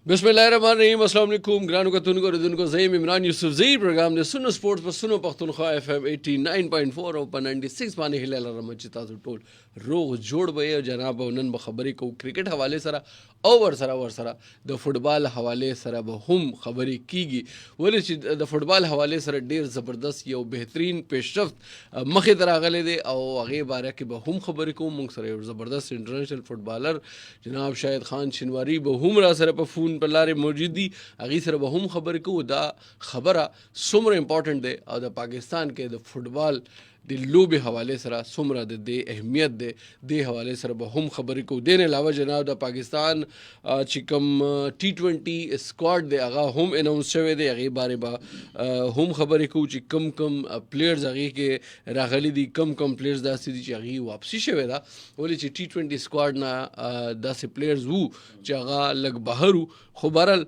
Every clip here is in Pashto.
बिस्मिल्लाहिर्रहमानिर्रहीम। अस्सलाम वालेकुम ग्रानों का तुनको रुदुनको ज़ईम इमरान यूसुफ ज़ई प्रोग्राम ने सुनो स्पोर्ट्स पर सुनो पख्तूनख्वा एफएम 89.4 और 96 पानी हिलाल रमचिता टोल रोग जोड़ बे जनाब उन्हन बखबरी को क्रिकेट हवाले सरा और सरा द फुटबॉल हवाले सरा हम खबरी कीगी वली द फुटबॉल हवाले सरा ढेर ज़बरदस्त यो बेहतरीन पेशरफ्त मखे तरागले दे और आगे बारे के हम खबरी को मुंग सर ज़बरदस्त इंटरनेशनल फुटबॉलर जनाब शाहिद खान शिनवारी बहुम रा सर पर फ़ोन पर लारे मौजूदी अगी सर बहुम खबर को दा खबर सुमर इम्पॉर्टेंट दे और द पाकिस्तान के द फुटबॉल द लोबे हवाले सरा सुमरा दे अहमियत दे हवाले सर बहुम खबर को देने अलावा जनाब द पाकिस्तान चिकम T20 स्क्वाड दे आगा हम अनाउंस शवे दे अगे बारे बा हम खबर को ची कम प्लेयर्स अगे के रागली दी कम प्लेयर्स दा सी ची अगे वापसी शवे दा बोले ची T20 स्क्वाड ना 10 प्लेयर्स वो चागा लग बाहर खो बहरल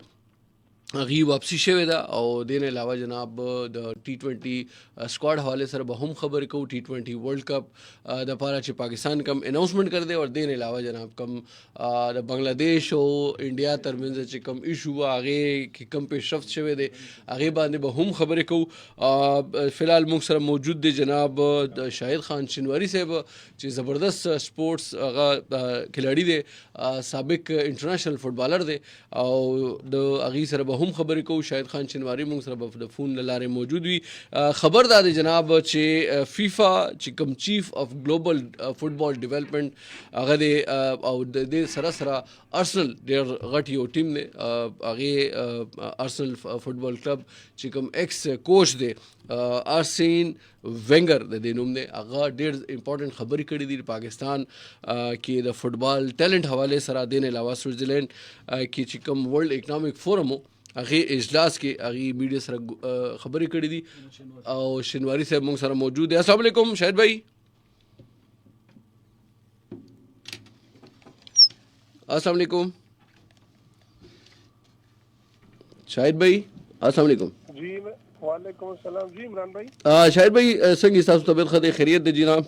अगी वापसी शवे दा और देने अलावा जनाब द T20 स्क्वाड हवाले सर बहुम खबर को T20 वर्ल्ड कप द पारा चे पाकिस्तान कम अनाउंसमेंट कर दे और देने अलावा जनाब कम द बांग्लादेश और इंडिया तरमिन चे कम इशू आगे कि कम पेशरफ्त शवे दे आगे बांधे बहुम खबर को फ़िलहाल मुख सर मौजूद दे जनाब शाहिद खान शिनवारी साहब चे ज़बरदस्त स्पोर्ट्स खिलाड़ी दे सबक इंटरनेशनल फुटबॉलर दे और द अगी सर बहुम खबर को शाहिद खान शिनवारी मुंग सर फ़ोन लारे मौजूद हुई खबर दादे जनाब चे फीफा चिकम chief of global football development अगर दे और दे सरा अर्सनल देर गट यो टीम ने आगे अर्सनल फुटबॉल क्लब चिकम एक्स कोच दे आर्सेन वेंगर दे नुम ने आगा डेढ़ इंपॉर्टेंट खबर कड़ी दी पाकिस्तान की द फुटबॉल टैलेंट हवाले सरा देने अलावा स्विट्ज़रलैंड की चिकम वर्ल्ड इकनॉमिक फोरम हो आगे इजलास के आगे मीडिया सर खबर कड़ी दी और शिनवारी साहब मुंग सर मौजूद है। अस्सलाम वालेकुम शाहिद भाई। अस्सलाम वालेकुम शाहिद भाई। अस्सलाम वालेकुम जी वालेकुम सलाम जी इमरान भाई। शाहिद भाई संग हिसाब तबियत खदे खैरियत दे जनाब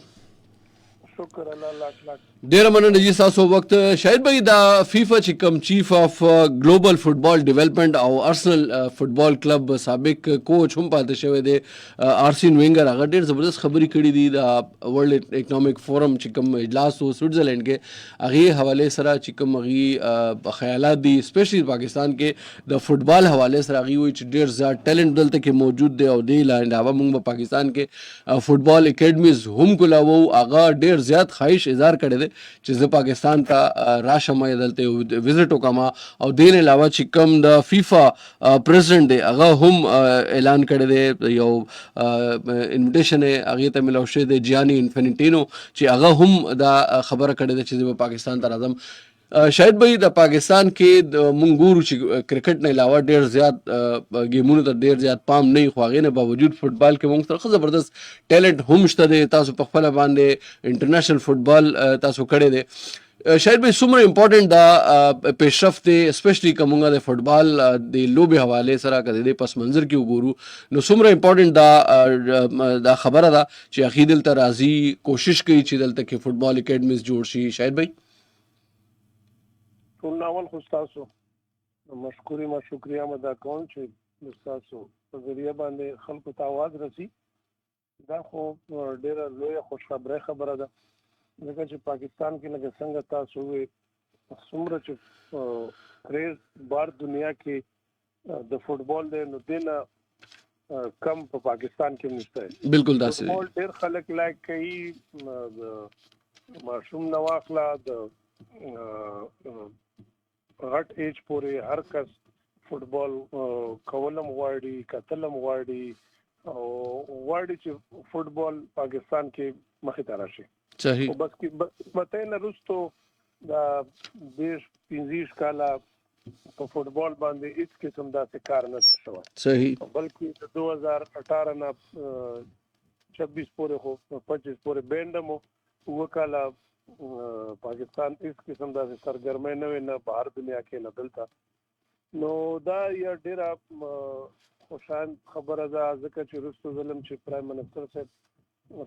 शुक्र अल्लाह लाख लाख डेरा मन नजी सासो वक्त शाहिद भाई दा फीफा चिकम chief of global football development और अर्सनल फुटबॉल क्लब सबक कोच हम पाते शवे दे आर्सेन वेंगर अगर डेढ़ ज़बरदस्त खबरी कड़ी दी दा वर्ल्ड इकनॉमिक फोरम चिकम इजलास हो स्विट्ज़रलैंड के अगे हवाले सरा चिकम अगी ख्यालात दी स्पेशली पाकिस्तान के द फुटबॉल हवाले सरा अगी वो डेढ़ ज़्यादा टैलेंट दल तक मौजूद दे और दे अलावा मुंग पाकिस्तान के फुटबॉल एकेडमीज हम को लावो आगा डेढ़ ज़्यादा ख्वाहिश इजहार करे दे चीज़ पाकिस्तान का राशमा दलते विजिट होकामा और देने अलावा चिकम द फीफा प्रेसिडेंट दे अगा हम ऐलान करे दे यो इन्विटेशन है आगे तमिल औशे दे जियानी इन्फिनिटिनो ची अगा हम दा खबर करे दे चीज़ पाकिस्तान तराजम शायद भाई द पाकिस्तान के मुंगूर क्रिकेट ने अलावा डेढ़ ज़्यादा गेमों तो डेढ़ ज़्यादा पाम नहीं ख्वागे ने बावजूद फुटबॉल के मुंग तरह ज़बरदस्त टैलेंट हम दे तासु पखफला बांधे इंटरनेशनल फुटबॉल तासु करे दे शायद भाई सुमर इम्पॉर्टेंट दा पेशरफ्त दे स्पेशली कमूंगा दे फुटबॉल दे लोबे हवाले सरा कर दे पस मंजर की गुरु नो सुमर इम्पॉर्टेंट दा खबर दा ची अकीदल तराजी कोशिश की ची दल तक कि फुटबॉल एकेडमीज जोड़ शी शायद भाई नावल खुस्तासो मशकूरी मा शुक्रिया मदा कौन छे खुस्तासो जरिया बांधे खल्क ता आवाज रसी दा खो डेरा लोया खुश खबर दा जगह च पाकिस्तान के लगे संग तासो हुए सुमर च क्रेज बार दुनिया के द फुटबॉल दे नो देना कम पाकिस्तान के मिलता है बिल्कुल दास फुटबॉल डेर खलक लायक कई मासूम नवाखला द घट एज पूरे हर कस फुटबॉल कवलम वार्डी कतलम वार्डी वार्डी च फुटबॉल पाकिस्तान के मखिताराशे सही बस की बताए न रुस्तो दा 20-25 काला तो फुटबॉल बांधे इस किस्म दा से कार न शवा सही बल्कि 2018 ना 26 पूरे हो 25 पूरे बैंडमो वो काला पाकिस्तान इस किस्म दा से सरगर्मे नवे न बाहर दुनिया के न दलता नो दा या डेरा खुशान खबर अदा ज़िक्र च रुस्तु ज़लम च प्राइम मिनिस्टर से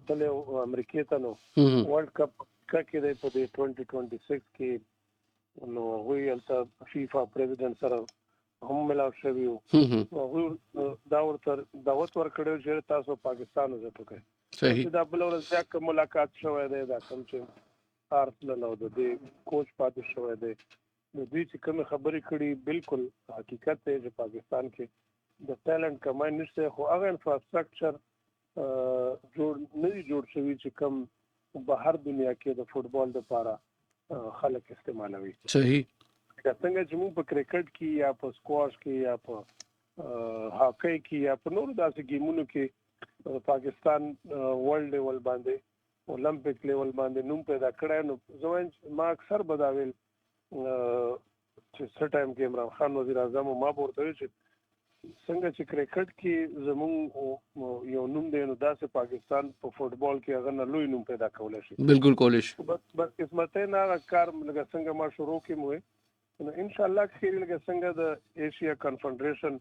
तले अमेरिका नो वर्ल्ड कप का के दे 2026 के نو هغوی هلته فیفا پریزیډنټ سره هم ملاو شوي وو. هغوی دا ورته دعوت ورکړی و چې تاسو پاکستان زه ټوکئ صحیح دا بله ورځ بیا که ملاقات شوی دی دا کوم چې آرسنل او د دې کوچ پاتې شوی دی نو دوی چې کومې خبرې کړي بالکل حقیقت دی چې پاکستان کې د ټیلنټ کمای نشته خو هغه انفراسټرکچر جوړ نه دي جوړ شوي چې کوم بهر دنیا کې د فوټبال دپاره خلک استعمالوي. صحیح که څنګه چې موږ په کرکټ کې یا په سکواش کې یا په هاکی کې یا په نورو داسې گیمونو کې پاکستان ورلد لیول باندې اولمپک لیول باندې نوم پیدا کړی نو زه وایم ما اکثر به دا ویل چې څه ټایم کې عمران خان وزیر اعظم ما به ورته ویل چې څنګه چې کرکټ کې زموږ یو نوم دی نو داسې پاکستان په فوټبال کې هغه نه لوی نوم پیدا کولی شي. بالکل کولی شي. بس قسمتۍ نه هغه کار لکه څنګه ما شروع کې مو نو ان شاء الله خیر لکه څنګه د ایشیا کنفدریشن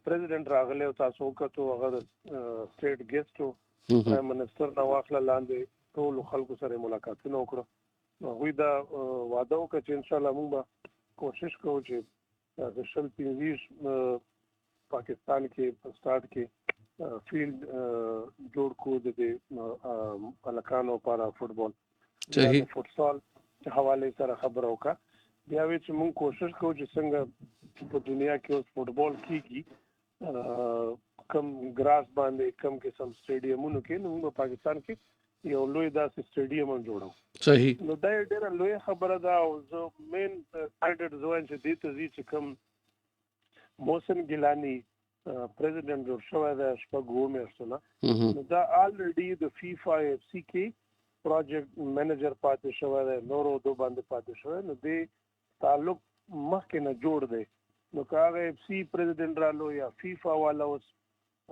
پریزیډنټ راغلی او تاسو وکړو هغه د سټیټ ګیسټ او پرایم منسټر نو واخله لاندې ټول خلکو سره ملاقاتونه وکړو هغوی دا وعده وکړه چې ان شاء الله موږ به کوشش کوو چې د شل پنځه پاکستان کې په سٹارټ کې فیلډ جوړ کړو د هلکانو لپاره فوټبال صحیح فوټسال حواله سره خبره وکړه بیا وی چې موږ کوشش کوو چې څنګه په دنیا کې اوس فوټبال کیږي کم ګراس باندې کم قسم سټیډیمونو کې نو موږ پاکستان کې یو لوی داسې سټیډیم جوړو. صحیح نو دا ډېره لوی خبره ده او زه مین اډټ زوین چې دې ته زی چې کم محسن ګیلانی پریزیډنټ جوړ شوی دی شپږ اوه میاشتو نه نو دا الریډي د فیفا اف سی کې پروجیکټ منیجر پاتې شوی دی نورو دو باندې پاتې شوی نو دې تعلق مخکې نه جوړ دی نو که هغه اف سی پریزیډنټ رالو یا فیفا والا اوس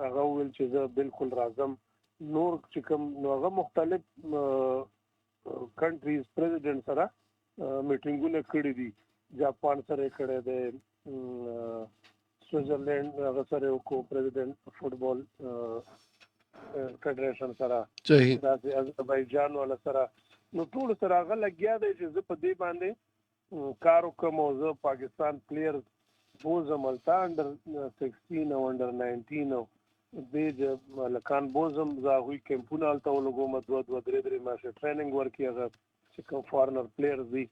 هغه وویل چې زه بالکل راځم نور چې کوم نو هغه مختلف کنټریز پریزیډنټ سره میټینګونه کړي دي جاپان سره کړی دی سویټزرلینډ هغه سره وکړو پریزیډنټ فوټبال فیډریشن سره صحیح داسې اذربایجان والا سره نو ټول سره هغه لګیا دی چې زه په دې باندې کار وکړم او زه پاکستان پلیئر بوزم هلته انډر 16 او انډر 19 او دې هلکان بوزم زه هغوی کیمپونه هلته ولګوم دوه درې میاشتې ټریننګ ورکړي هغه چې کوم فارنر پلیئرز دي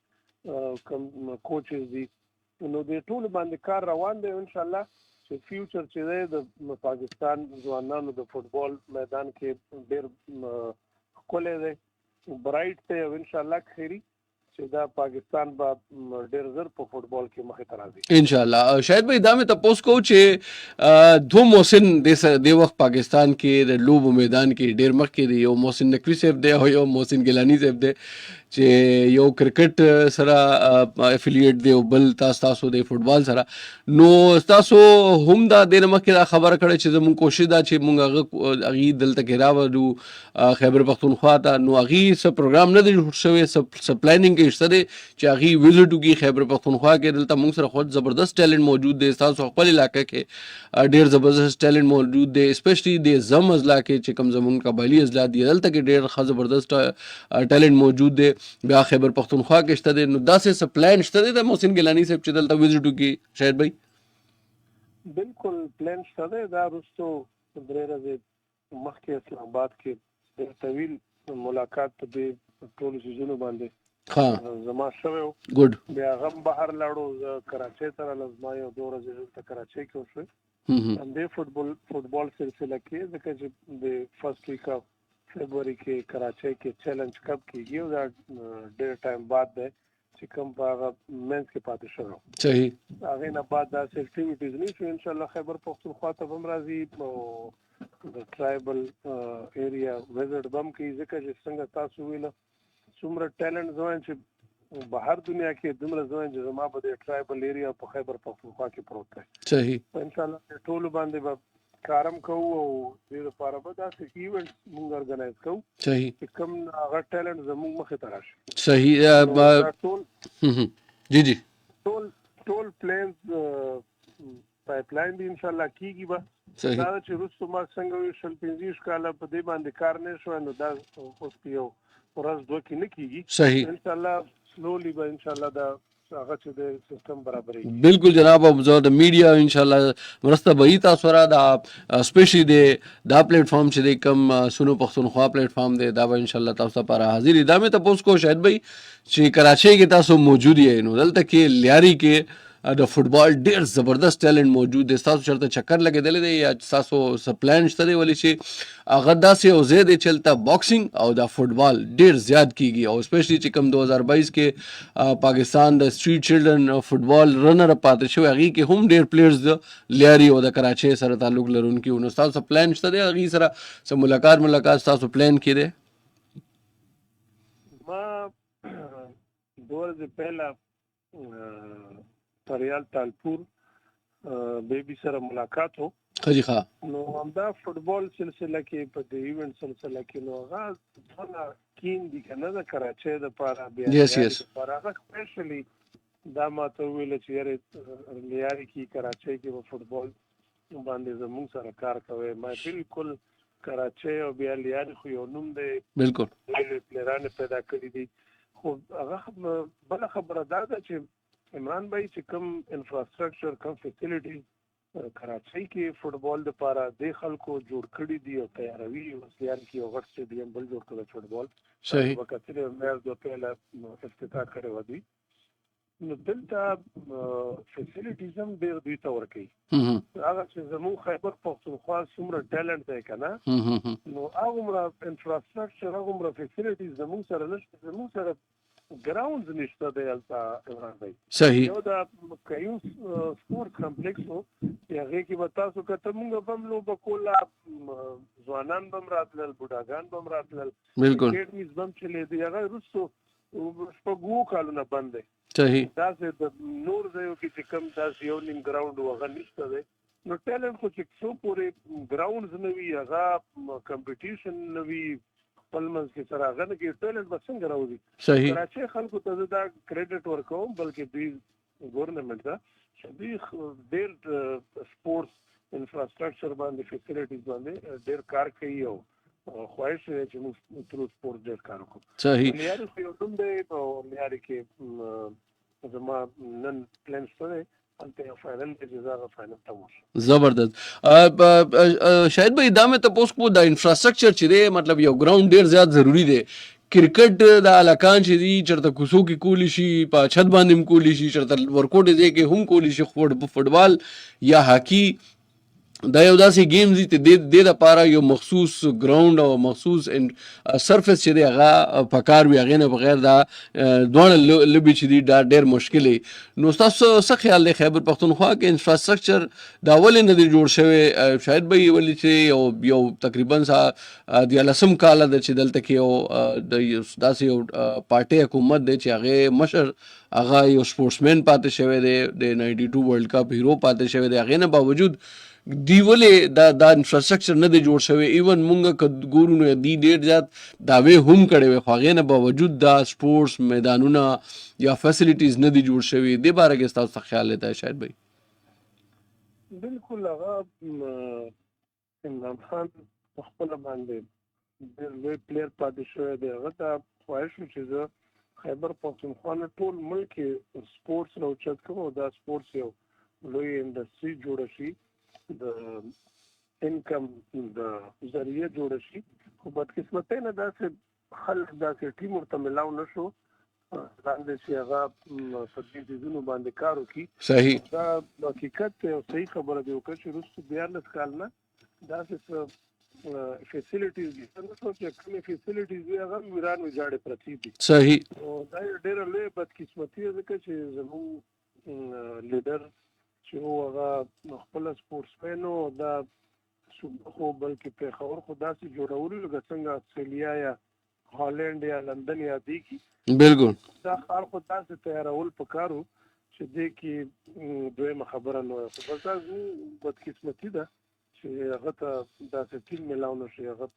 کوم کوچز دي نو دې ټول باندې کار روان دی انشاءالله چې فیوچر چې دی د پاکستان ځوانانو د فوټبال میدان کې ډېر ښکلی دی برایټ دی او انشاءالله خیري چې دا پاکستان به ډېر زر په فوټبال کې مخې ته راځي ان شاء الله. شاید به دا مې تاسو کو چې دو محسن د وخت پاکستان کې د لوبو میدان کې ډېر مخکې دی یو محسن نقوی صاحب دی او یو محسن ګیلانی صاحب دی چې یو کرکټ سره افیلیټ دی او بل تاسو د فوټبال سره نو تاسو هم دا د مخکې دا خبره کړې چې زموږ کوشش دا چې موږ هغه دلته کې راوړو خیبر پختونخوا ته نو هغه څه پروګرام نه دی جوړ شوی څه پلانینګ کې شته چې هغه وزټ وکړي خیبر پختونخوا کې دلته موږ سره خود زبردست ټیلنټ موجود دی تاسو خپل علاقې کې ډېر زبردست ټیلنټ موجود دی اسپیشلی د زم اضلاع کې چې کوم زموږ قبایلی اضلاع دی دلته کې ډېر زبردست ټیلنټ موجود دی بیا خیبر پختونخوا کې شته دی نو داسې څه پلان شته دی د محسن ګیلانی صاحب چې دلته وزټ وکړي شاید بھائی بالکل پلان شته دی دا وروستو درې ورځې مخکې اسلام آباد کې ډېر طویل ملاقات په دې ټولو څیزونو باندې زما شوی و ګډ بیا هغه هم بهر لاړو زه کراچۍ ته رالم زما یو دوه ورځې دلته کراچۍ کې وشوې همدې فوټبال سلسله کې ځکه چې د فرسټ ویک اف فیبروري کې کراچۍ کې چیلنج کپ کېږي او دا ډېر ټایم بعد دی چې کوم په هغه منځ کې پاتې شوی صحیح هغې نه بعد داسې اکټیویټیز نه شو انشاءالله خیبر پختونخوا ته به هم راځي او د ټرایبل ایریا وزټ به هم کوي ځکه چې څنګه تاسو ویله څومره ټیلنټ زه وایم چې بهر دنیا کې دومره زه وایم چې زما په دې ټرایبل ایریا په خیبر پختونخوا کې پروت دی صحیح انشاءالله ټولو باندې به کارم کوو او دې لپاره به داسې ایونټ موږ ارګنایز کوو صحیح چې کوم هغه ټیلنټ زموږ مخې ته راشي صحیح ټول جی ټول پلانز پایپ لاین دي انشاءالله کېږي به صحیح دا چې وروستو ما څنګه ویل شل پنځه کاله په دې باندې کار نه شوی نو دا اوس په یو ورځ دوه کې نه کېږي صحیح انشاءالله سلولی به انشاءالله دا هغه چې د سیستم برابرې بالکل جناب او زه د میډیا ان شاء الله مرسته به تاسو را دا سپیشلی دا پلیټ فارم چې د کم سونو پښتونخوا پلیټ فارم دی دا به ان شاء الله تاسو لپاره حاضر دا مې تاسو کو شاید به چې کراچۍ کې تاسو موجود یې نو دلته کې لیاري کې د فوټبال ډیر زبردست ټیلنٹ موجود دی تاسو چرته چکر لګیدل دی یا تاسو سپلان شته دی ولې چې هغه داسې او زید چلتا باکسینګ او د فوټبال ډیر زیات کیږي او سپیشلی چې کم 2022 کې پاکستان د سټریټ چلډرن فوټبال رنر پاتې شو هغه کې هم ډیر پلیئرز د لیاري او د کراچۍ سره تعلق لرونکي نو تاسو سپلان شته دی هغه سره سم ملاقات تاسو پلان کړی ما 2 ورځې پہلا پریال تالپور بیبي سره ملاقات وو خجی ښه نو همدا فوټبال سلسله کې په دې ایونت سلسله کې نو هغه څنګه کین دي کنه د کراچۍ د پاره بیا yes پر هغه سپیشلی دا ماته ویل چې یاره لیاري کې کراچۍ کې په فوټبال باندې زموږ سره کار کوي ما بالکل کراچۍ او بیا لیاري خو یو نوم دی بالکل پلیران پیدا کړی دي خو هغه بل خبره دا ده چې عمران بھائی چې کوم انفراستراکچر کوم فیسیلیټیز کراچۍ کې فوټبال د پاره د خلکو جوړ کړی دي او تیاروي وسیار کې او غټ سټیډیم بل جوړ کړی فوټبال صحیح وکړه مېر د پهلا افتتاح کړو ودی نو دلته فیسیلیټیز هم ډېر دوی ته ورکړي هغه چې زموږ خیبر پښتونخوا څومره ټیلنټ دی کنه نو هغه انفراستراکچر هغه فیسیلیټیز زموږ سره نشته زموږ سره ګراوندز نشته دی البته عمران بھائی صحیح یو دا کایو سپورت کمپلیکس وو هغه کې به تاسو کته موږ هم لو بکولا ځوانان بم راتلل بوډاګان بم راتلل بالکل اکیډمیز بم چلے دی هغه رسو شپږو کالونه بند دی صحیح دا چې د نور ځایو کې چې کم تاسو یو نیم ګراوند هغه نشته دی نو ټیلنټ خو چې څو پورې ګراوندز نه وي هغه کمپټیشن نه وي خپل منځ کې سره هغه نه کې ټیلنټ به څنګه راوځي صحیح کراچۍ خلکو ته دا کریډټ ورکوم بلکې دوی ګورنمنت دا چې دوی ډېر سپورتس انفراستراکچر باندې فیسیلیټیز باندې ډېر کار کوي او خواهش چې موږ تر سپورت ډېر کار وکړو صحیح لیاري خو یو نوم دی او لیاري کې زما نن پلان شته انته یو فائنل کې جزا فائنل تموش زبردست شاید به ادامه ته پوس کو د انفراستراکچر چې دی مطلب یو ګراوند ډیر زیات ضروری دی کرکټ د علاقان چې دی چرته کوسو کې کولی شي په چھت باندې هم کولی شي چرته ورکوټ دی کې هم کولی شي فوټبال یا هاکی دا یو داسې گیم دي چې د لپاره یو مخصوص ګراوند او مخصوص سرفیس چې دی هغه پکار وي هغه نه بغیر دا دوه لبي چې دی دا ډېر مشکل نو تاسو څه خیال دی خیبر پښتونخوا کې انفراستراکچر دا ولې نه دی جوړ شوی شاید به ولې چې یو تقریبا د لسم کال د چې دلته کې یو د داسې یو پارټي حکومت دی چې هغه مشر هغه یو سپورټسمن پاتې شوی دی د 92 ورلد کپ هیرو پاتې شوی دی هغه نه باوجود دی ولې دا انفراستراکچر نه دی جوړ شوی ایون مونږ ګورو نو دی ډېر زیات داوی هم کړی وي خو هغې نه باوجود دا سپورټس میدانونه یا فیسیلیټیز نه دی جوړ شوي دې باره کې ستاسو څه خیال دی شاید بھائی بالکل هغه عمران خان په خپله باندې ډېر لوی پلیر پاتې شوی دی هغه ته خواهش و چې زه خیبر پښتونخوا نه ټول ملک کې سپورټس راوچت کوم او دا سپورټس یو لوی انډسټري جوړه شي د انکم د ذریعہ جوړ شي خو بدقسمتۍ نه داسې خلک داسې ټیم ورته ملاو نه شو لاندې چې هغه په دې څیزونو باندې کار وکړي صحیح دا حقیقت یو صحیح خبره دی وکړه چې وروسته 14 کال نه داسې فیسیلیټیز دي څنګه چې کومې فیسیلیټیز وي هغه ویران ویجاړې پرتې دي صحیح او دا ډېره لویه بدقسمتي ده ځکه چې زموږ لیډر چې هغه خپل سپورټسمن او دا خو بلکې پېښور خو داسې جوړولو لکه څنګه استرالیا یا هالند یا لندن یا دی کې بالکل دا خار خو داسې تیارول پکارو چې دې کې دویمه خبره نه وي خو بس دا بدقسمتي ده چې هغه ته داسې ټیم ملاو نه شي هغه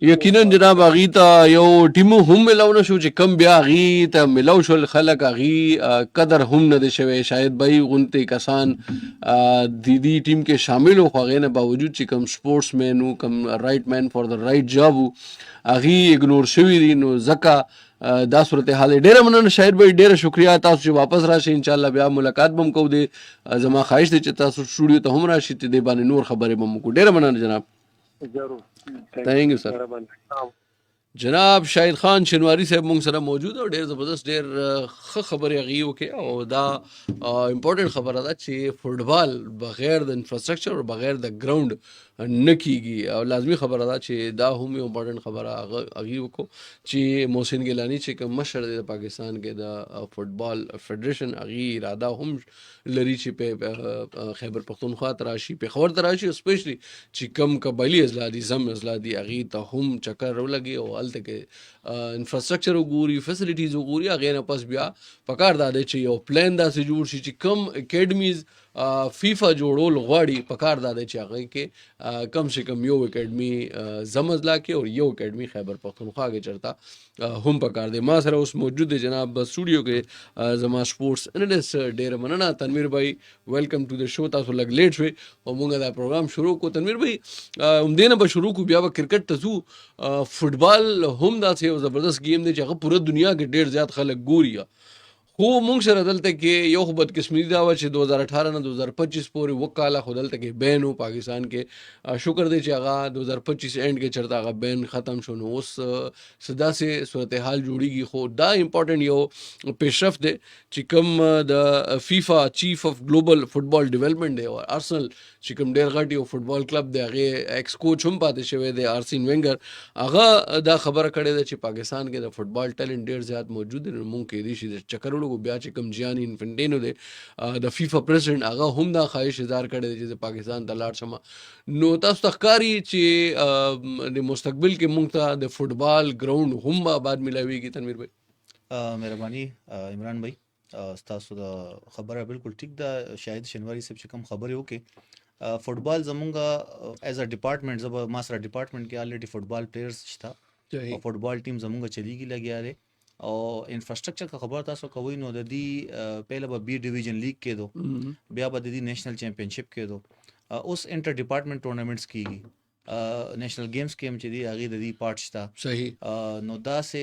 یقینا جناب هغې ته یو ټیم هم ملاو نه شو چې کم بیا هغې ته ملاو شول خلک هغې قدر هم نه دی شوی شاید به غونتې کسان د دې ټیم کې شامل وو خو هغې نه باوجود چې کم سپورټس مین وو کم رایټ مین فار د رایټ جاب وو هغې اګنور شوي دي نو ځکه دا صورتحال دی. ډېره مننه شاهد بھائی، ډېره شکریا. تاسو چې واپس راشئ انشاءالله بیا ملاقات به هم کوو. دی زما خواهش دی چې تاسو سټوډیو ته هم راشئ چې دې باندې نور خبرې به هم وکړو. ډېره مننه جناب. ضرور. Thank you, sir. جناب شاهد خان شنواری صاحب مونږ سره موجود او ډېر زبردست ډېر ښه خبرې هغې وکړې او دا امپورټنټ خبره ده چې فوټبال بغیر د انفراسټرکچر او بغیر د ګراوند نه کیږي او لازمي خبره ده چې دا هم یو امپورټنټ خبره هغې وکړو چې محسن ګیلاني چې کوم مشر دی د پاکستان کې د فوټبال فدریشن هغې اراده هم لري چې په خیبر پختونخوا ته راشي، پېښور ته راشي، اسپیشلی چې کوم قبایلي اضلاع دي، زم اضلاع دي، هغې ته هم چکر ولګي او هلته کې انفراسټرکچر وګوري، فیسلیټیز وګوري. هغې نه پس بیا پکار دا دی چې یو پلان داسې جوړ شي چې کوم اکیډمیز فیفا جوړول غواړي، پکار دا دی چې هغې کې کم سے کم یو اکیډمي زم اضلاع کې او یو اکیډمي خیبر پختونخوا کې چېرته هم پکار دی. ما سره اوس موجود دی جناب سټوډیو کې زما سپورټس انالیسټ. ډېره مننه تنویر بھائی، ویلکم ټو د شو. تاسو لږ لیټ شوئ او موږ دا پروګرام شروع کړو. تنویر بھائی همدې نه به شروع کړو، بیا به کرکټ ته ځو. فوټبال هم داسې یو زبردست گیم دی چې هغه پوره دنیا کې ډېر زیات خلک ګوري. خو مونږ سره دلته کې یو خو بدقسمتي دا وه چې 2018 نه 2025 پورې اووه کاله خو دلته کې بین و پاکستان کې. شکر دی چې هغه 2025 اینډ کې چېرته هغه بین ختم شو. نو اوس څه داسې صورتحال جوړیږي. خو دا امپورټنټ یو پیشرفت دی چې کوم د فیفا چیف اف ګلوبل فوټبال ډیولپمنټ دی او ارسنل چې کوم ډېر غټ یو فوټبال کلب دی، هغې ایکس کوچ هم پاتې شوی دی آرسین وینګر. هغه دا خبره کړې ده چې پاکستان کې د فوټبال ټیلنټ ډېر زیات موجود دی. نو مونږ کېدای شي د چکر وړو بیا چې کوم جیاني انفنټینو دی د فیفا پریزیډنټ، هغه هم دا خواهش اظهار کړی دی چې زه پاکستان ته لاړ شم. نو تاسو ته ښکاري چې د مستقبل کې مونږ ته د فوټبال ګراوند هم آباد میلاویږي. تنویر بھائی مهرباني. عمران بھائی ستاسو د خبره بالکل ټیک ده. شاهد شنواری صاحب چې کوم خبرې وکړي، فوټبال زمونږ ایز ا ډپارټمنټ، زه ما سره ډپارټمنټ کې الریډي فوټبال پلیئرز شته او فوټبال ټیم زمونږ چلیږي لګیا دی. او انفراسټرکچر کا خبر تاسو کوئ نو د دې پهله به بی ډیویژن لیگ کېدو، بیا به د دې نیشنل چیمپینشپ کېدو. اوس انټر ډپارټمنټ ټورنامنټس کېږي، نیشنل گیمز کې هم چې دی هغې د دې پارټ شته. صحیح. نو داسې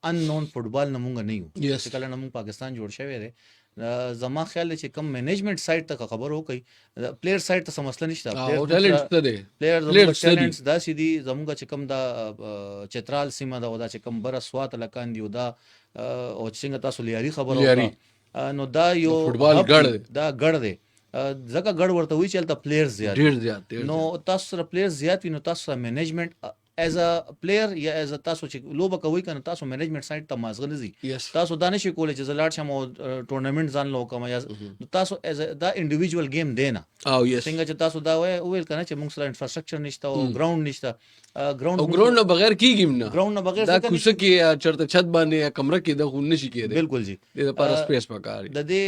ان نون فوټبال نه مونږ نه یو چې کله نه مونږ پاکستان جوړ شوی دی. زما خیال دی چې کم مینجمنٹ سایډ ته خبر وکړي، پلیئر سایډ ته څه مسله نشته. پلیئر ټیلنټس داسې دي زموږ چې کوم دا چترال سیمه ده او دا چې کوم بره سوات هلکان دي او دا او څنګه تاسو لیاري خبره وکړه، نو دا یو فوټبال دا ګډ دی. ځکه ګډ ورته وایي چې هلته پلیئر زیات دي. نو تاسو سره پلیئر زیات وي نو تاسو سره مینجمنٹ ایز ا پلیئر یا ایز ا تاسو چې لوبه کوئ کنه تاسو مینجمنٹ سایډ ته مازغه نه ځي. تاسو دا نشئ کولی چې زه لاړ شم او ټورنمنټ ځان له وکړم یا تاسو ایز دا انډیویجوال گیم دی نه. څنګه چې تاسو دا وویل کنه چې موږ سره انفراسټرکچر نشته او ګراوند نشته. ګراوند نه بغیر کیږي نه، ګراوند نه بغیر دا کوڅه کې چېرته چھت باندې یا کمره کې د خو نشي کېدی. بالکل جی، د لپاره سپیس پکار. د دې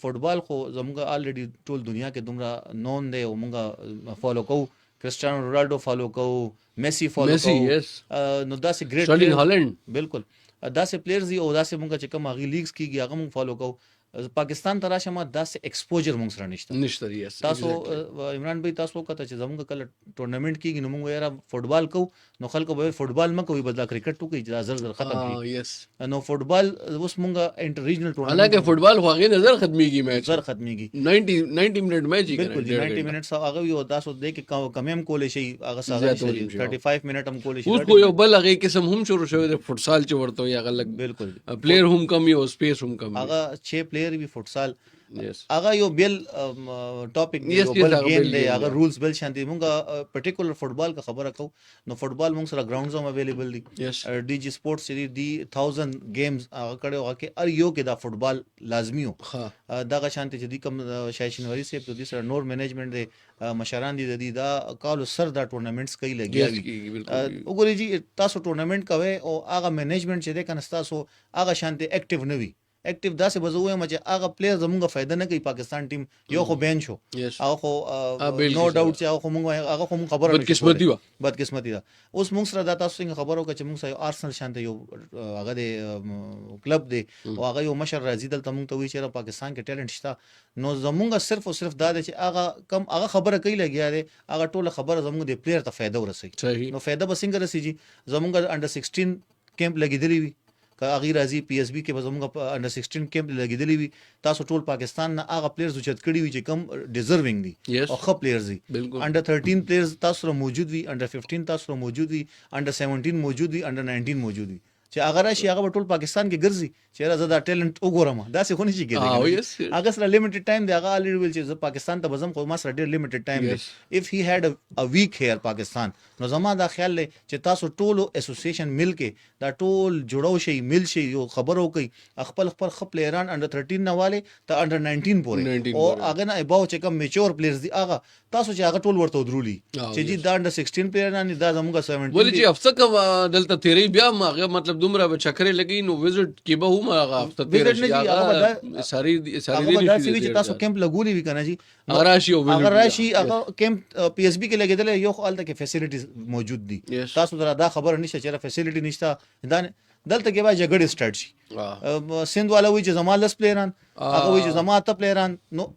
فوټبال خو زموږ الریډي ټول دنیا کې دومره نون دی او موږ فالو کوو. کرسټیانو رونالډو فالو کوو، میسی فالو کوو. نو داسې ګریټ سټرلینګ هالند بالکل داسې پلیئرز دي او داسې مونږ چې کوم هغې لیګز کېږي هغه مونږ فالو کوو. پاکستان ته راشم داسې ایکسپوجر مونږ سره نشته. تاسو عمران بھائی تاسو وکړه چې زموږ کله ټورنمنټ کېږي نو مونږ یاره فوټبال کوو، نو خلکو به فوټبال مه کوئ بدلا کرکټ وکړئ چې دا زر زر ختم کړي. نو فوټبال اوس مونږ انټر ریجنل ټورنمنټ، حالانکه فوټبال خو هغې نه زر ختمېږي، میچ زر ختمېږي. 90 منټ میچ یې بالکل 90 منټس هغه وي او تاسو دې کې کم هم کولی شئ، هغه څه 35 منټ هم کولی شئ. اوس خو یو بل هغې قسم هم شروع شوی دی فوټسال چې ورته وایي، هغه لږ بالکل پلیئر هم کم وي او سپیس هم کم وي. هغه 6 پلیئر وي فوټسال، هغه یو بل ټاپک دی، یو بل گیم دی، هغه رولز بل شان دي. مونږ پرټیکولر فوټبال کا خبره کوو نو فوټبال مونږ سره ګراوندز هم اویلیبل دي. ډي جی سپورټس چې دی 1000 گیمز هغه کړي هغه کې ار یو کې دا فوټبال لازمي وو. دغه شانتي چې دی کوم شاهد شنواری صاحب د دې سره نور مینجمنٹ دی، مشران دي د دې دا کالو سر دا ټورنمنټس کوي لګیا وي. وګورئ جی تاسو ټورنمنٹ کوئ او هغه مینجمنٹ چې دی کنه تاسو هغه شانتي اکټیو نه وي. اکټیو داسې به زه وایم چې هغه پلیئر زموږ فایده نه کوي. پاکستان ټیم یو خو بین شو، هغه خو نو ډاوټ چې هغه خو موږ خبره بدقسمتي وه، بدقسمتي ده. اوس موږ سره دا تاسو څنګه خبر وکړه چې موږ سره آرسنل شانته یو هغه دی کلب دی او هغه یو مشر راځي دلته موږ ته وایي چې پاکستان کې ټیلنټ شته. نو زموږ صرف او صرف دا دی چې هغه خبره کوي لګیا دی، هغه ټوله خبره زموږ د پلیئر ته فایده ورسوي. نو فایده به څنګه رسیږي؟ زموږ انډر 16 کیمپ لګیدلی وي که هغه راځي پی اس بي کې به زموږ په انډر 16 کیمپ لګیدلی وي تاسو ټول پاکستان نه هغه پلیئرز اوچت کړي وي چې کم ډیزروینګ دي او ښه پلیئرز دي انډر 13 پلیئرز تاسو سره موجود وي انډر 15 تاسو سره موجود وي انډر 17 موجود وي انډر 19 موجود وي چې هغه راشي هغه ټول پاکستان کې ګرځي چې زه دا ټیلنٹ وګورم دا څه خو نشي کېدای هغه سره لیمیټډ ټایم دی هغه الریډي ویل چې زه پاکستان ته بزم خو ما سره ډېر لیمیټډ ټایم دی اف هی هډ ا ویک هیر پاکستان نو زما دا خیال دی چې تاسو ټول اسوسییشن مل کې دا ټول جوړو شي مل شي یو خبرو کوي خپل پلیران انډر 13 نه والے ته انډر 19 پورې او هغه نه اباو چې کم میچور پلیئرز دي هغه تاسو چې هغه ټول ورته ودرولي چې جی دا انډر 16 پلیران دا زموږ 17 ولې چې افسه کا دلته تیری بیا هغه مطلب دومره چکرې لګي نو وزټ کې به هم هغه افته تیر شي هغه ساری دی چې تاسو کیمپ لګولي وی کنه جی هغه راشي هغه کیمپ پی اس بي کې لګیدل یو خالته کې فیسیلیټیز موجود دي تاسو دا خبر نشته چې فیسیلیټی نشته دا دلته کې به جګړه سٹارټ شي سند والا وی چې زما لس پلیران هغه وی چې زما ته پلیران نو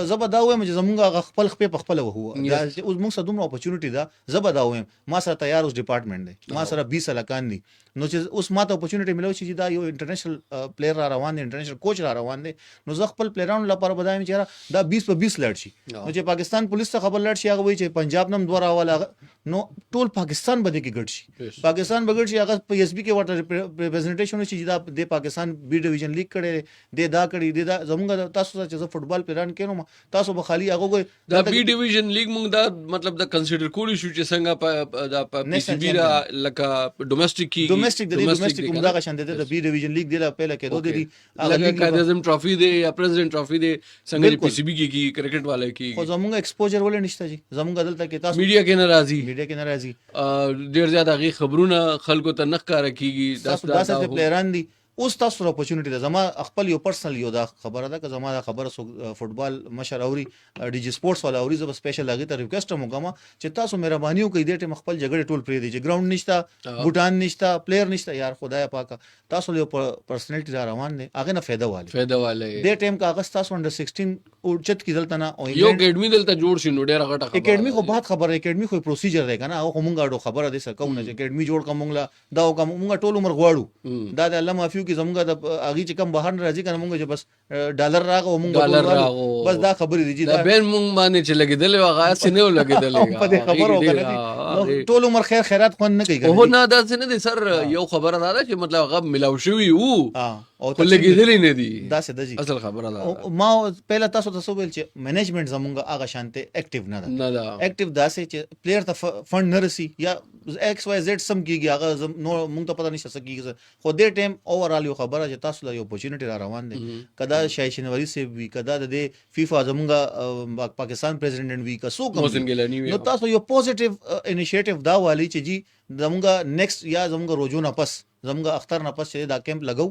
زبا دا وایم چې زمونږ خپل خپل وو دا اوس موږ سره دومره اپورچونټی ده زبا دا وایم ما سره تیار اوس ډپارټمنټ دی ما سره 20 لکان دي نو چې اوس ماته اپورچونټی ملو چې دا یو انټرنیشنل پلیئر را روان دی انټرنیشنل کوچ را روان دی نو زه خپل پلیئرانو لپاره بدایم چې دا 20 په 20 لړ شي نو چې پاکستان پولیس ته خبر لړ شي هغه وی چې پنجاب نم دوه راواله نو ټول پاکستان بده کې ګډ شي پاکستان بغړ شي هغه پی اس بي کې ورته ریپرزنټیشن شي دا د پاکستان بي ډیویژن لیگ کړي دی دا کړي دی دا زمونږ تاسو چې فوټبال پلان کینو تاسو به خالی هغه دا بي ډیویژن لیگ مونږ دا مطلب دا کنسیډر کولی شو چې څنګه دا پی سی بي دا لکه ډومېسټک کی کوم دا غشن د بي ډیویژن لیگ دی لا پهله کې دوه دي هغه قائد اعظم ټرافي دی یا پریزیدنت ټرافي دی څنګه پی سی بي کی کرکټ والے کی خو زمونږ ایکسپوجر ولې نشته جی زمونږ دلته کې تاسو میډیا کې ناراضي ناراضي ډیر زیات هغه خبرونه خلکو ته نخ کار کیږي دا څه پلیران دي اوس تاسو سره اپورچونټی ده زما خپل یو پرسنل یو دا خبره ده که زما دا خبره فوټبال مشر اوري ډي جی سپورټس والا اوري زه سپیشل هغه ته ریکوست کوم چې تاسو مهرباني وکړئ د ټیم خپل جګړه ټول پرې دی چې ګراوند نشته بوټان نشته پلیئر نشته یار خدای پاک تاسو یو پرسنالټی را روان دي هغه نه فایده والے د ټیم کا اگست تاسو انډر 16 او چت کی دلته نه یو اکیډمي دلته جوړ شي نو ډیره غټه خبره اکیډمي خو بعد خبره اکیډمي خو پروسیجر دی کنه او مونږه خبره دي سکو نه چې اکیډمي جوړ کوم دا مونږه ټول عمر غواړو دا د الله معافیو کې زمونږه د اغي چې کم بهر راځي کنه مونږ چې بس ډالر راغو مونږ بس دا خبرې دي دا بین مونږ باندې چې لګیدل هغه سينو لګیدل په دې خبرو کنه ټول عمر خیر خیرات خون نه کوي او نه دا څه نه دي سر یو خبره ده چې مطلب هغه ملاو شوی وو او لګیدل نه دي دا څه د اصل خبره ده ما پہله تاسو ته ویل چې منیجمنت زمونږ هغه شانته اکټیو نه ده اکټیو دا چې پلیئر ته فند نه رسی یا ایکس واي زد سم کیږي هغه نو مونږ ته پته نشته کیږي خو دې ټیم اوورال یو خبره چې تاسو له یو اپورچونټی را روان دي کدا شای شنواری سی وی کدا د فیفا زمونږ پاکستان پریزیډنټ وی کا سو کوم نو تاسو یو پوزټیو انیشیټیو دا والی چې جی زمونږ نیکسٹ یا زمونږ روزو نه پس زمونږ اختر نه پس چې دا کیمپ لګو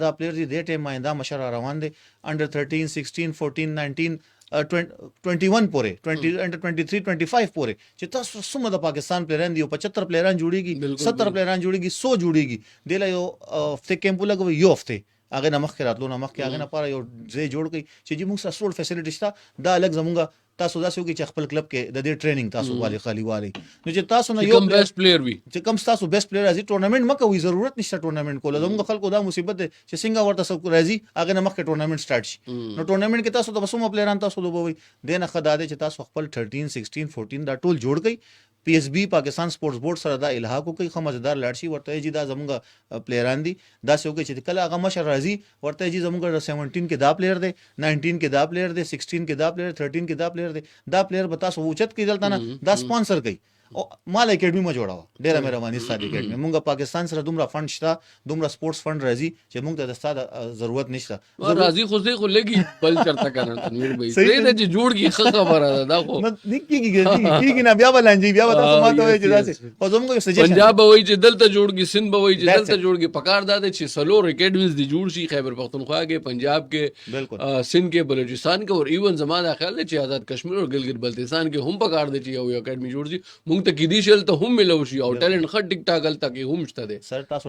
دا پلیئر دي د ټیم باندې مشر روان دي انډر 13 16 14 19 21 پورې 20 انډر 23 25 پورې چې تاسو سمه د پاکستان پلیران دی 75 پلیران جوړیږي 70 پلیران جوړیږي 100 جوړیږي د لا یو هفته کیمپ لګو یو هفته هغه نه مخکې راتلو نه مخکې هغه نه پاره یو ځای جوړ کړي چې موږ سره ټول فیسیلیټی شته دا الګ زمونږ تاسو دا سوګي چې خپل کلب کې د دې ټریننګ تاسو والی خالی والی نو چې تاسو نه یو بیسټ پلیئر وي چې کم تاسو بیسټ پلیئر راځي ټورنمنت مکه وي ضرورت نشته ټورنمنت کول زموږ خلکو دا مصیبت ده چې څنګه ورته سب راځي هغه نه مخکې ټورنمنت سٹارټ شي نو ټورنمنت کې تاسو ته بسوم پلیئران تاسو دوبوي دنه خداده چې تاسو خپل 13 16 14 دا ټول جوړ کړئ پی ایس بی پاکستان سپورټس بورډ سره دا الحاق کوي خمزدار لاړشي ورته جی دا زموږ پلیئران دي دا څوک چې کله هغه مشر راځي ورته جی زموږ 17 کې دا پلیئر دی 19 کې دا پلیئر دی 16 کې دا پلیئر 13 کې دا پلیئر دی دا پلیئر به تاسو اوچت کې دلته نه دا سپانسر کوي او مال اکیډمي ما جوړاوه ډیره مهرباني ستاسو اکیډمي مونږه پاکستان سره دومره فند شته دومره سپورټس فند راځي چې مونږ ته د ستاسو ضرورت نشته راځي خو زه خو لګي بل چرته کنه تنویر بھائی سړي ته چې جوړ کی خبره ده دا خو کیږي نه بیا ولانجی بیا تاسو ماته وایي چې داسې خو زموږ سجیشن پنجاب وایي چې دلته جوړ کی سند وایي چې دلته جوړ کی پکار ده چې سلور اکیډمیز دی جوړ شي خیبر پختونخوا کې پنجاب کې سند کې بلوچستان کې اور ایون زمانہ خیال چې آزاد کشمیر اور گلگت بلتستان کې هم پکار دي چې یو اکیډمي جوړ شي مونږ ته کې دي شل ته هم ملو شي او ټیلنٹ خټ ټیک ټاک الته کې هم شته دي سر تاسو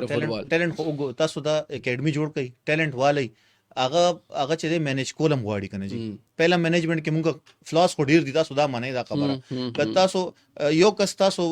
ټیلنٹ خو تاسو دا اکیډمي جوړ کړئ ټیلنٹ والی هغه چې مینیج کولم غواړي کنه جی پهلا مینجمنت کې مونږ فلاس خو ډیر دي تاسو دا معنی دا خبره که تاسو یو کس تاسو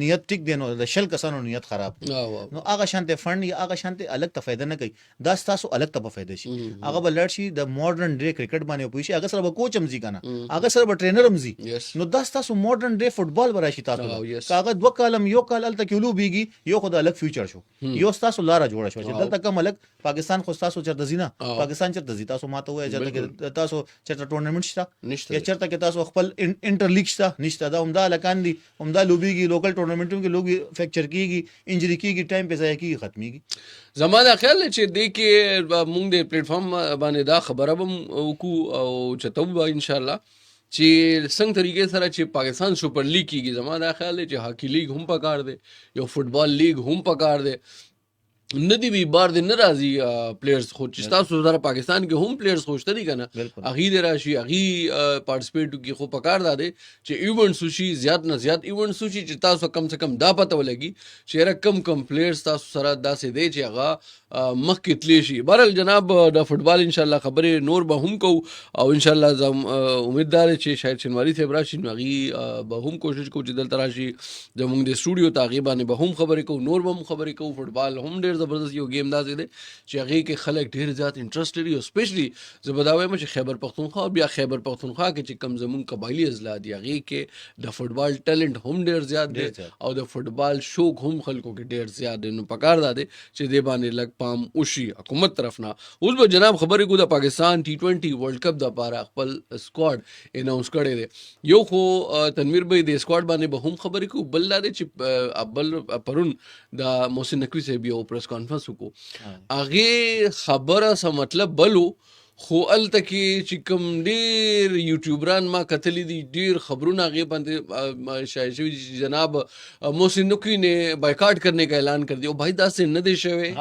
نیت ټیک دی نو د شل کسانو نیت خراب نو هغه شانته فند یا هغه شانته الګ ته فائدہ نه کوي دا تاسو الګ ته فائدہ شي هغه بلډ شي د ماډرن ډے کرکټ باندې پوي شي هغه سره به کوچ هم زی کنه هغه سره به ټرینر هم زی نو دا تاسو ماډرن ډے فوټبال براشي تاسو هغه دوه کالم یو کال الته کې لوبيږي یو خدای الګ فیوچر شو یو تاسو لاره جوړه شو چې دلته کوم الګ پاکستان خو تاسو چرته زینا پاکستان چرته زی تاسو ماته وای چې تاسو چرته ټورنمنت شته یا چرته کې تاسو خپل انټر لیګ شته نشته دا همدا لکان دي همدا لوبيږي لوکل ټورنمنټونو کې لوبي فریکچر کیږي انجری کیږي ټایم په ځای کې ختميږي زماده خیال چې د کې مونږ د پلیټ فارم باندې دا خبره هم وکړو او چتو به ان شاء الله چې څنګه طریقې سره چې پاکستان سپر لیګ کیږي زماده خیال چې هاکی لیګ هم پکار دی یو فوټبال لیګ هم پکار دی ندی وی بار د ناراضي پلیئرز خو چې تاسو سره پاکستان کې هم پلیئرز خوشته دي کنه اغي د راشي اغي پارټیسپیټ کی خو پکار دا دي چې ایونټ سوشي زیات نه زیات ایونټ سوشي چې تاسو کم سے کم دا پته ولګي چې رقم کم پلیئرز تاسو سره داسې دی چې هغه مخکې تلی شي بهرحال جناب د فوټبال ان شاء الله خبرې نور به هم کو او ان شاء الله زم امیدوار چې شاید شنواری ته راشي نو اغي به هم کوشش کو چې دلته راشي زموږ د سټوډیو ته اغي باندې به هم خبرې کو نور به هم خبرې کو فوټبال هم ډیر زبردست یو گیم داسې دی چې هغه کې خلک ډیر زیات انټرست لري او سپیشلی زبرداوی مشه خیبر پختونخوا بیا خیبر پختونخوا کې چې کم زمون قبایلی اضلاع دی هغه کې د فوټبال ټیلنٹ هم ډیر زیات دی او د فوټبال شوق هم خلکو کې ډیر زیات دی نو پکار دا دی چې د باندې لګ پام اوشي حکومت طرف نه اوس به جناب خبرې کو د پاکستان T20 ورلد کپ د لپاره خپل سکواډ اناونس کړی دی یو خو تنویر بھائی د سکواډ باندې به هم خبرې کو بل دا چې بل پرون د محسن نقوی صاحب یو پریس کانفرنس کو هغه خبره سم مطلب بلو خو الته کې چې کوم ډیر یوټیوبران ما کتلی دي ډیر خبرونه هغه باندې شاید شوی جناب محسن نقوی نے بایکاټ کرنے کا اعلان کر دیا بھائی دا سے نه دی شوی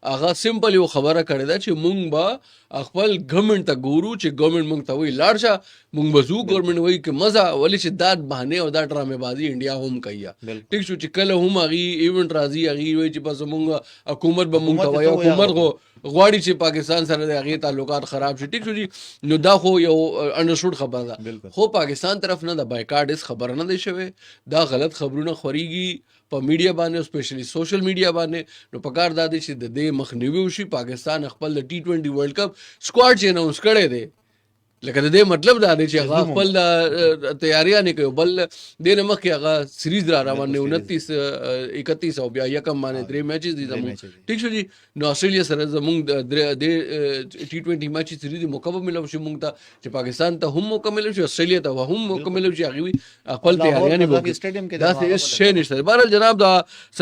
هغه سمپل یو خبره کړی دا چې مونږ به خپل ګورنمنت ته ګورو چې ګورنمنت مونږ ته وی لاړ شه مونږ به زو ګورنمنت وی کې مزه ولې چې دا بهانه او دا ډرامه بازی انډیا هم کوي ټیک شو چې کله هم هغه ایونت راځي هغه وی چې بس مونږ حکومت به مونږ ته وایي حکومت غواړي چې پاکستان سره د هغه تعلقات خراب شي ټیک شو جی نو دا خو یو انډرسټوډ خبره ده خو پاکستان طرف نه د بایکاټ اس خبر نه دی شوی دا غلط خبرونه خوريږي په میډیا باندې سپیشلی سوشل میډیا باندې نو پکار دا دی چې د دې مخنیوي وشي پاکستان خپل د T20 ورلد کپ سکواډ چې اناونس کړي دی لکه د دې مطلب دا دی چې هغه خپل تیاریاں نه کوي بل د مخکې هغه سیریز را روان 29 31 او بیا یکم باندې درې میچز دي زموږ ټیک شو جی نو استرالیا سره زموږ د T20 میچ سیریز مکمل ملو شي موږ ته چې پاکستان ته هم مکمل شي استرالیا ته هم مکمل شي هغه خپل تیاریاں نه کوي دا څه نشته بهرحال جناب دا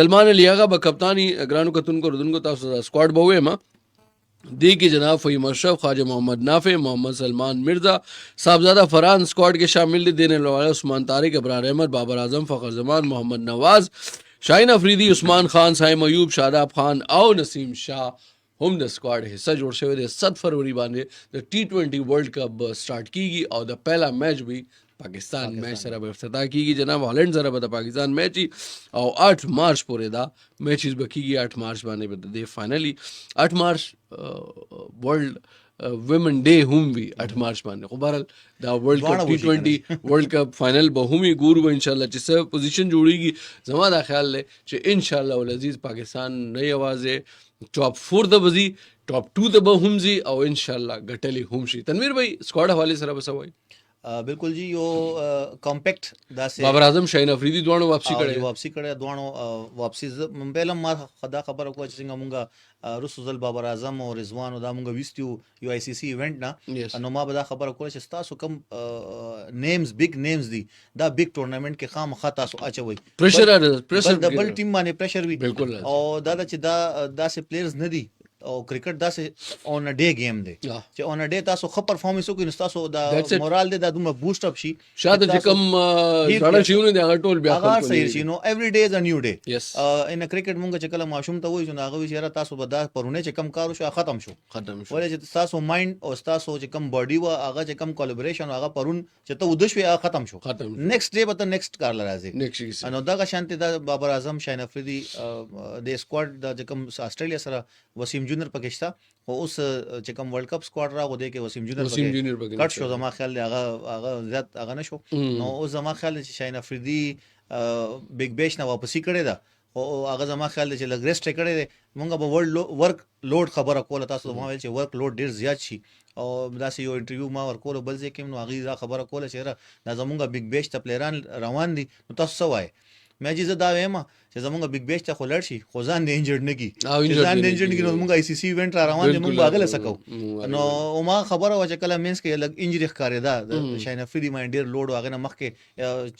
سلمان علی هغه به کپتانی ګرانو کتون کو ردن کو تاسو سکواډ بوې ما دی کی جناب فہیم اشرف خواجہ محمد نافع محمد سلمان مرزا صاحبزادہ فرحان اسکواڈ کے شامل دینے والے عثمان طارق ابرار احمد بابر اعظم فخر زمان محمد نواز شاہین افریدی عثمان خان سائم ایوب شاداب خان او نسیم شاہ هم د سکواډ حصہ جوړ شوی دی 7 فروری باندې د T20 ورلد کپ سٹارټ کیږي او د پہلا میچ بھی پاکستان میچ سره به افتتاح کیږي جناب هالند سره به د پاکستان میچ او 8 مارچ پورې دا میچز به کیږي 8 مارچ باندې به د فائنلی 8 مارچ ورلد ویمن ډے هم وی 8 مارچ باندې خو بهرحال دا ورلد کپ T20 ورلد کپ فائنل به هم ګورو ان شاء الله چې څه پوزیشن جوړیږي زما دا خیال دی چې ان شاء الله ولعزیز پاکستان نه یوازې ټاپ 4 د بزي ټاپ 2 د به هم زی او ان شاء الله ګټلی هم شي تنویر بھائی سکواډ حواله سره بسوي بالکل جی یو کمپیکټ داسې بابر اعظم شاهین افریدی دوانو واپسی کړي دوانو واپسی مبهله ما خدا خبره کوه چې څنګه مونږه رسول بابر اعظم او رضوان دا مونږ وستیو یو آی سی سی ایونت نه نو ما به دا خبره کوله چې تاسو کم نیمز بیگ نیمز دي دا بیگ ټورنمنت کې خامخا تاسو اچوي پریشر د بل ټیم باندې پریشر وي او دا چې دا داسې پلیئرز نه دي او کرکټ داسې اون ا ډے گیم دی چې اون ا ډے تاسو خو پرفارمنس وکړئ تاسو دا مورال دی دا دومره بوسټ اپ شي شاته چې کوم ډاډه شيونه دی هغه ټول بیا هغه صحیح شي نو ایوری ډے از ا نیو ډے ان کرکټ مونږ چې کله ماشوم ته وایو چې هغه ویشره تاسو به دا پرونه چې کم کارو شو ختم شو ولې چې تاسو مایند او تاسو چې کم باډي وا هغه چې کم کولیبریشن هغه پرون چې ته ودښ وي هغه ختم شو نیکسټ ډے به ته نیکسټ کار لراځي نو دا شانتي دا بابر اعظم شاهین افریدی د سکواډ د چې کم استرالیا سره وسیم جونیئر پکې شته خو اوس چې کوم ورلد کپ سکواډ راغو دی کې وسیم جونیئر وسیم پکې جونیئر پکې کټ شو زما خیال دی هغه زیات هغه نشو نو اوس زما خیال دی چې شاهین افریدي بیگ بیش نه واپسی کړی ده او هغه زما خیال دی چې لږ ریسټ کړی دی مونږ به ورک لوډ خبره کوله تاسو ما ویل چې ورک لوډ ډیر زیات شي او داسې یو انټرویو ما ورکول بل ځای کې نو هغه دا خبره کوله چې دا زمونږ بیگ بیش ته پلیران روان دي نو تاسو څه وایي مې چې زه دا وایم چې زمونږ بیگ بیش ته خو لړ شي خو ځان دې انجرډ نه کی ځان دې انجرډ نه کی نو موږ آی سی سی ایونت را روان دي موږ هغه لسکو نو ما خبره وا چې کله مینس کې لګ انجری ښکارېدا شاین افریدي ما ډیر لوډ واغې نه مخکې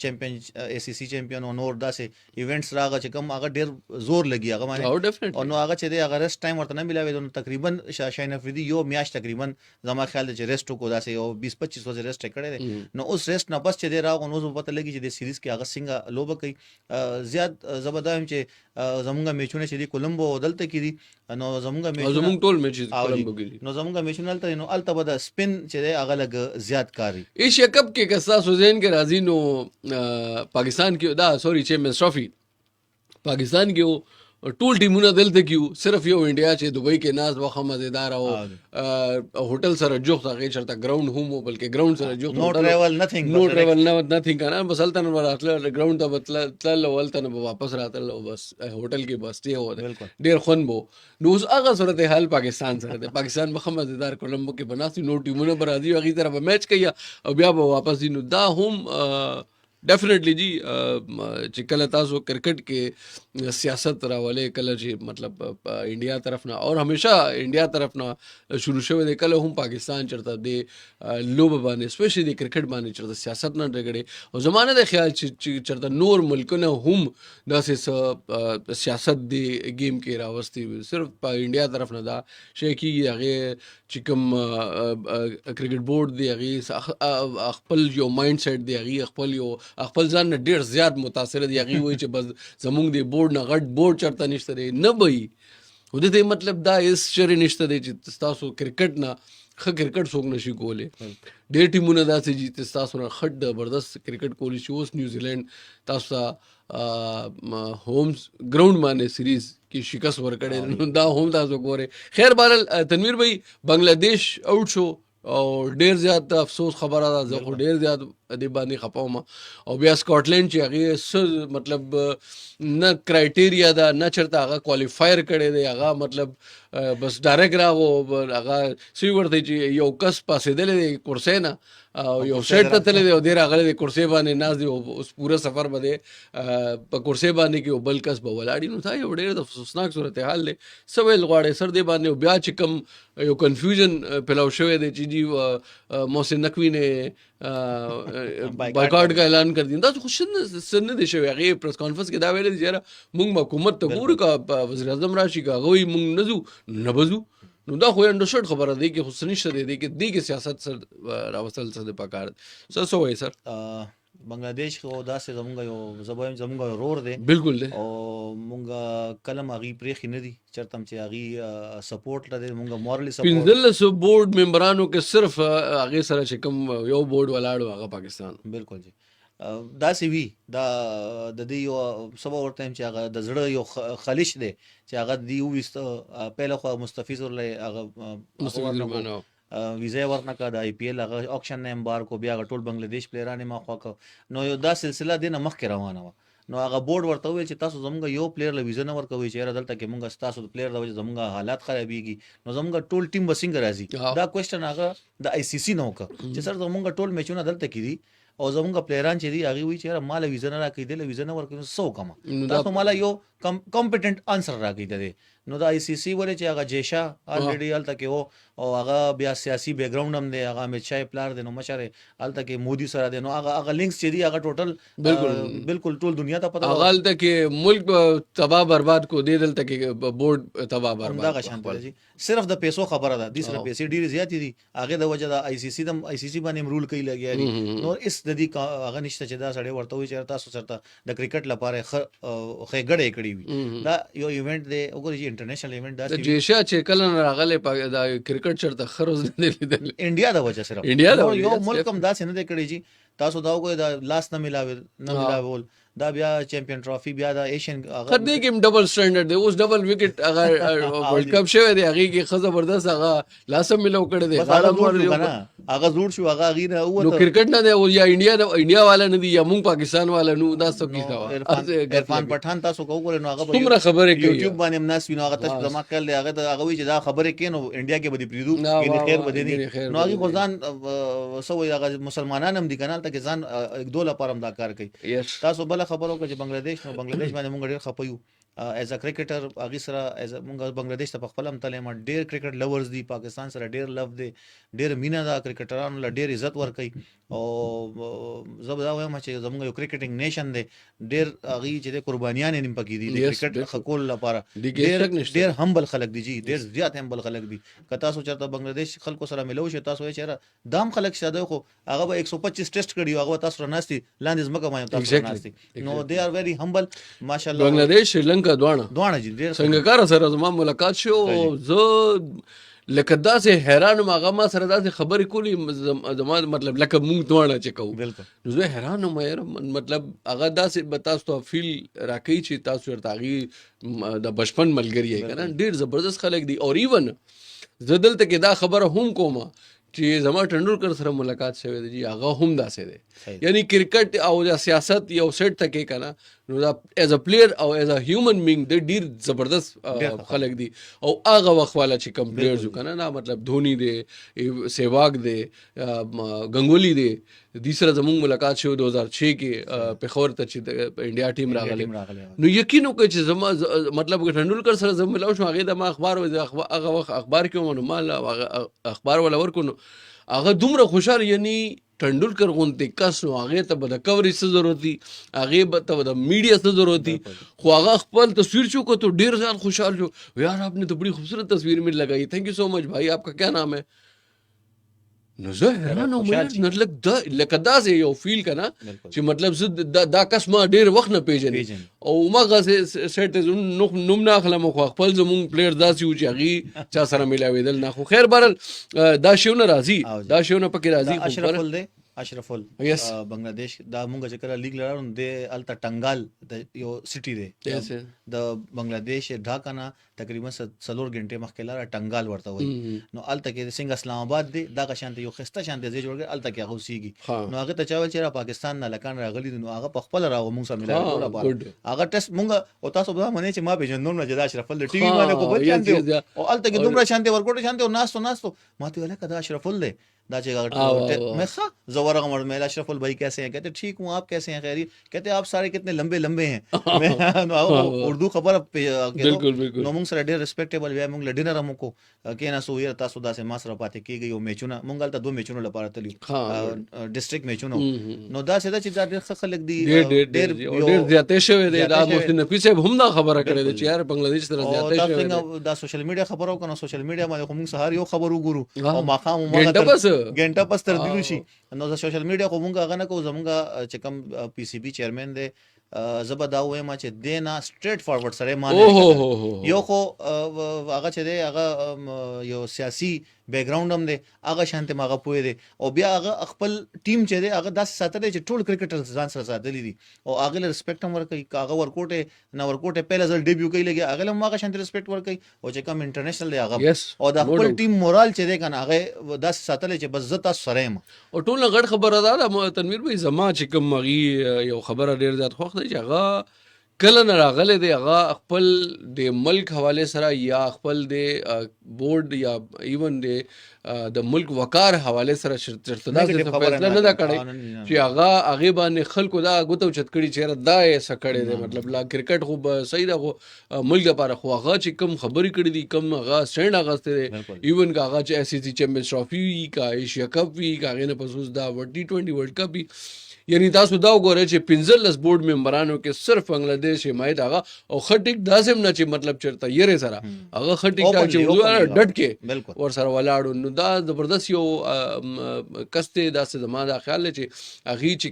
چمپیون ای سی سی چمپیون او نور داسې ایونټس راغه چې کوم هغه ډیر زور لګي هغه باندې او نو هغه چې دی هغه ریسټ ټایم ورته نه ملاوي نو تقریبا شاین افریدي یو میاش تقریبا زما خیال دی چې ریسټ کو داسې او 20-25 ورځې ریسټ کړی دی نو اوس ریسټ نه بس چې دی راغو نو پته لګي چې د سیریز کې هغه څنګه لوبه کوي زیات زبردایم چې زمونږ میچونه چې دی کولمبو دلته کې دي نو زمونږ ټول میچ کولمبو کې دي نو زمونږ میچونه دلته نو الته به د سپین چې دی هغه لګ زیات کاری ایشیا کپ کې کسا سوزین کې راځي نو پاکستان کې دا سوري چیمپئنز ټرافي پاکستان کې ټول ټیمونه دلته کیو صرف یو انډیا چې دوبۍ کې ناز وخه مزیدار او هوټل سره جوخ هغه چرته ګراوند هوم بلکې ګراوند سره جوخ نو ټریول نثینګ کنه بس هلته نه راتل ګراوند ته تل ولته نه واپس راتل او بس هوټل کې بس تی هو ډیر خون بو نو اوس هغه صورت حال پاکستان سره ده پاکستان مخه مزیدار کولمبو کې بناسي نو ټیمونه برازي هغه طرف میچ کوي او بیا به واپس دي نو دا هم ډیفینیټلی جی چې کله تاسو کرکټ کې سیاست راولې کله چې مطلب انډیا طرف نه اور همیشه انډیا طرف نه شروع شوی دی کله هم پاکستان چرته دی لوب باندې سپیشلی د کرکټ باندې چرته سیاست نه ډګړي او زمانه د خیال چې چرته نور ملکونه هم داسې سیاست دی گیم کې راوستي صرف انډیا طرف نه دا شي کې هغه چې کوم کرکټ بورډ دی هغه خپل یو مایند سیټ دی هغه خپل ځان نه ډیر زیات متاثر دی هغه وایي چې بس زمونږ دی بورډ نه غټ بورډ چرته نشته دی نه وي خو دې مطلب دا هیڅ شری نشته دی چې تاسو کرکټ نه ښه کرکټ څوک نشي کولی ډېر ټیمونه داسې چې تاسو نه ښه زبردست کرکټ کولی شي اوس نیوزیلینډ تاسو ته هوم ګراوند باندې سیریز کې شکست ورکړی نو دا هم تاسو ګورئ خیر بهرحال تنویر بھائی بنگلادیش آؤٹ شو او ډیر زیات افسوس خبره ده زه خو ډیر زیات دې باندې خپاوم او بیا سکاټلینډ چې هغه مطلب نه کرایټیریا ده نه چرته هغه کوالیفایر کړی دی هغه مطلب بس ډایرکټ راغو هغه سی ورته چې یو کس پاسېدلی دی کرسۍ نه او یو سیټ ته تللی دی او دی راغلی دی کرسۍ باندې ناست دی اوس پوره سفر به دی په کرسۍ باندې کې یو بل کس به ولاړي نو دا یو ډېر افسوسناک صورتحال دی څه ویل غواړئ سر دې باندې بیا چې کوم یو کنفیوژن پیلاو شوی دی چې جی محسن نقوی نے بایکاټ کا اعلان کر دیا دا خو څه نه دی شوی هغې پریس کانفرنس کې دا ویلی دی چې یاره موږ حکومت ته ګورو که وزیر اعظم راشي که هغه وایي موږ نه ځو نه به ځو نو دا خو انډرسټډ خبره دی کې خو څه نشته دی دې کې سیاست سر راوستل څه د پکار څه وایي سر بنگلادیش خو داسې زمونږ یو زبایم زمونږ رور دی بالکل دی او مونږ کلم هغې پرېښي نه دي چېرته هم چې هغې سپورټ لري مونږ مورالي سپورټ 15 بورډ ممبرانو کې صرف هغې سره چې کوم یو بورډ ولاړ و هغه پاکستان بالکل جی داسې وي دا د دې یو سبا ورته چې هغه د زړه یو خلیش دی چې هغه دې وویسته پهله خو مستفیض ورله هغه ویزا ورنکړه د آی پی ایل هغه آکشن نه امبار کو بیا ټول بنگلادیش پلیران ما خوا کو نو یو دا سلسله دینه مخکې روانه وه نو هغه بورډ ورته وویل چې تاسو زموږ یو پلیر له ویزا نه ورکوئ چې یاره دلته کې مونږ ستاسو د پلیر د وجې زموږ حالات خرابېږي نو زموږ ټول ټیم به څنګه راځي دا کوېشن هغه د آی سی سی نه وکړه چې سر زموږ ټول میچونه دلته کې دي او زموږ پلیران چې دي هغې وایي چې یاره ماله ویزا نه راکوي دی له ویزا نه ورکوي څه وکړم تاسو ماله یو کمپیټنټ آنسر راکوي د دې نو د آی سی سی ولې چې هغه جیشا الریډي هلته کې و او هغه بیا سیاسي بیک ګراوند هم دی هغه احمد شاه پلار دی نو مشر هلته کې مودي سره دی نو هغه لینکس چې دي هغه ټوټل بالکل ټول دنیا ته پته هغه هلته کې ملک تباہ برباد کو دی دلته کې بورډ تباہ برباد همدغه شان دی صرف د پیسو خبره ده دې سره پیسې ډېرې زیاتې دي هغې د وجه د آی سی سی باندې رول کوي لګیا دي نو اس د دې هغه نشته چې دا سړی ورته وایي چې تاسو چېرته د کرکټ لپاره ښېګړې کړې وي دا یو ایونټ دی وګورئ چې انټرنیشنل ایونټ دا جیشا چې کله نه راغلی دا کرکټ چېرته ښه روز نه دی لیدلی انډیا د وجه صرف یو ملک هم داسې نه دی کړی چې تاسو دا وګورئ دا لاس نه ملاول دا بیا چیمپئن ټرافي بیا د ایشین خو دې کې ډبل سټانډرډ دی اوس ډبل وکټ هغه ورلد کپ شوی دی هغه کې خو زبردست هغه لاسم ملو کړی دی هغه جوړ شو هغه غینه او نو کرکټ نه دی او یا انډیا والا نه دی یا مونږ پاکستان والا نو دا څه کیږي عرفان پټھان تاسو کوو نو هغه څومره خبرې کوي یوټیوب باندې مناس وینو هغه تاسو زما کړل هغه وی چې دا خبرې کینو انډیا کې بدی پریدو کې خیر بدی نو هغه ځان سوې هغه مسلمانان هم دي کنال ته ځان یک دوله پرم دا کار کوي تاسو بل خبرو کې چې بنگلاديش نو بنگلاديش باندې مونږ ډیر خپيو ایز ا کرکټر هغه سره ایز مونږ بنگلاديش ته خپل هم تلم ډیر کرکټ لورز دي پاکستان سره ډیر لو دي ډیر مینا دا کرکټرانو له ډیر عزت ور کوي او زبدا وایم چې زموږ یو کرکټینګ نیشن دی ډیر هغه چې قربانیان یې پکې دي د کرکټ خکول لپاره ډیر همبل خلک دي جی ډیر زیات همبل خلک دي کتا سو چرته بنگلاديش خلکو سره ملو شي تاسو یې چیرې دام خلک شاده خو هغه 125 ټیسټ کړي هغه تاسو رناستي لاندې زمکه ما تاسو رناستي نو دے ار ویری همبل ماشاءالله بنگلاديش شریلنکا دواړه جی ډیر څنګه کار سره زما ملاقات شو زه لکه داسې حیران هغه ما سره داسې خبرې کولې زما مطلب لکه مونږ دواړه چې کوو نو زه حیران یم یاره مطلب هغه داسې به تاسو ته فیل راکوي چې تاسو ورته هغې د بچپن ملګري یې که نه ډېر زبردست خلک دي او ایون زه دلته کې دا خبره هم کوم چې زما ټنډولکر سره ملاقات شوی دی هغه هم داسې دی یعنی کرکټ او د سیاست یو سیټ ته کې که نه نو دا ایز ا پلیر او ایز ا هیومن بینګ د ډیر زبردست خلک دي او هغه وخت والا چې کم پلیئرز وکنه نه مطلب دھونی دی سہواگ دی گنگولی دی دې سره زموږ ملاقات شو 2006 کې پېښور ته چې انډیا ټیم راغلی نو یقین وکړئ چې زما مطلب ټنډولکر سره زه ملاو شم هغې ته ما اخبار هغه وخت اخبار کې وم نو ما اخبار والا ورکو نو هغه دومره خوشحال یعنی ټنډولکر غونډې کس نو هغې ته به د کوریج څه ضرورت دي هغې به ته د میډیا څه ضرورت دي خو هغه خپل تصویر شو کو تو ډېر زیات خوشحال شو یار آپ نے تو بڑی خوبصورت تصویر میں لگائی تھینک یو سو مچ بھائی آپ کا کیا نام ہے نو زه حیران وم لکه داسې یو فیل که نه چې مطلب زه دا کس ما ډېر وخت نه پېژنې او هماغسې سیټ نوم نه اخلم خو خپل زمونږ پلیئر داسې وو چې هغې چا سره میلاوېدل نه خو خیر بهرحال دا شیونه راځي دا شیونه پکې راځي اشرفل بنگلاديش دا مونږ چې کله لیګ لړاو د التا ټنګال د یو سټي دی د بنگلاديش ډھاکا نه تقریبا 3 غنټې مخکې لاره ټنګال ورته وایي نو الته کې څنګه اسلام آباد دی دا شانته یو خسته شانته ځای جوړ کړ الته کې هغه سیږي نو هغه ته چاول چې را پاکستان نه لکان راغلي نو هغه په خپل راغو مونږ سره ملایو هغه ټیسټ مونږ او تاسو به منې چې ما پیژندم نه جدا اشرفل د ټي وي باندې کو بل شانته او الته کې دومره شانته ورکوټ شانته او ناستو ما ته ویل کدا اشرفل دی دا چې میں زورا مر میں اشرف البھائی کیسے ہیں کہتے ٹھیک ہوں آپ کیسے ہیں خیری کہتے آپ سارے کتنے لمبے لمبے ہیں اردو خبر نو مونږ سره ډېر ریسپیکټیبل وی مونږ لډینر هم کو کې نه سو یې تاسو داسې ما سره پاتې کېږي او میچونه مونږ هلته 2 میچونو لپاره تللي ډسټرکټ میچونو نو داسې ده چې دا ډېر ښه خلک دي ډېر زیاتې شوی دی دا محسن نقوي صاحب هم دا خبره کړې ده چې یار بنگلاديش سره زیاتې شوی دی دا سوشل میډیا خبرو کنه سوشل میډیا باندې خو مونږ سهار یو خبر وګورو او ماښام ګنټه پس تر دیلو شي نو سوشل میډیا خو مونږ هغه نه کوو زمونږ چې کوم پی سی بي چیرمن دی زه به دا وایم چې دی نه سټریټ فارورډ سره مانه یو خو هغه چې دی هغه یو سیاسي بیک ګراوند هم دی هغه شانته ما هغه پوهې دی او بیا هغه خپل ټیم چې دی هغه داسې ساتلی چې ټول کرکټرز ځان سره ساتلی دي او هغې له رسپیکټ هم ورکوي که هغه ورکوټې نه ورکوټې پهله ځل ډیبیو کوي لګي هغې له هم هغه شانته رسپیکټ ورکوي او چې کوم انټرنیشنل دی هغه او د خپل ټیم مورال چې دی که نه هغې داسې ساتلی چې بس زه تاسو سره یم او ټول نه غټ خبره دا ده تنویر بھائی زما چې کوم هغې یو خبره ډېر زیات خوښ دی چې هغه کله نه راغلی دی هغه خپل د ملک حوالې سره یا خپل د بورډ یا ایون د ملک وقار حوالې سره چېرته داسې فیصله نه ده کړې چې هغې باندې خلکو دا ګوته اوچت کړي چې یاره دا یې څه کړی دی مطلب لا کرکټ خو به صحیح ده خو ملک لپاره خو هغه چې کوم خبرې کړي دي کوم هغه سټینډ اخیستی دی ایون که هغه چې ICC چیمپئنز ټرافي وي که ایشیا کپ وي که هغې نه پس اوس دا T20 ورلډ کپ وي یعنی تاسو دا وګورئ چې 15 بورډ ممبرانو کې صرف بنگلاديش حمایت هغه او ښه ټیک داسې هم نه چې مطلب چېرته یېرې سره هغه ښه ټیک ټاک چې اردو ډډ کې ورسره ولاړو نو دا زبردست یو کس دی داسې زما دا خیال دی چې هغې چې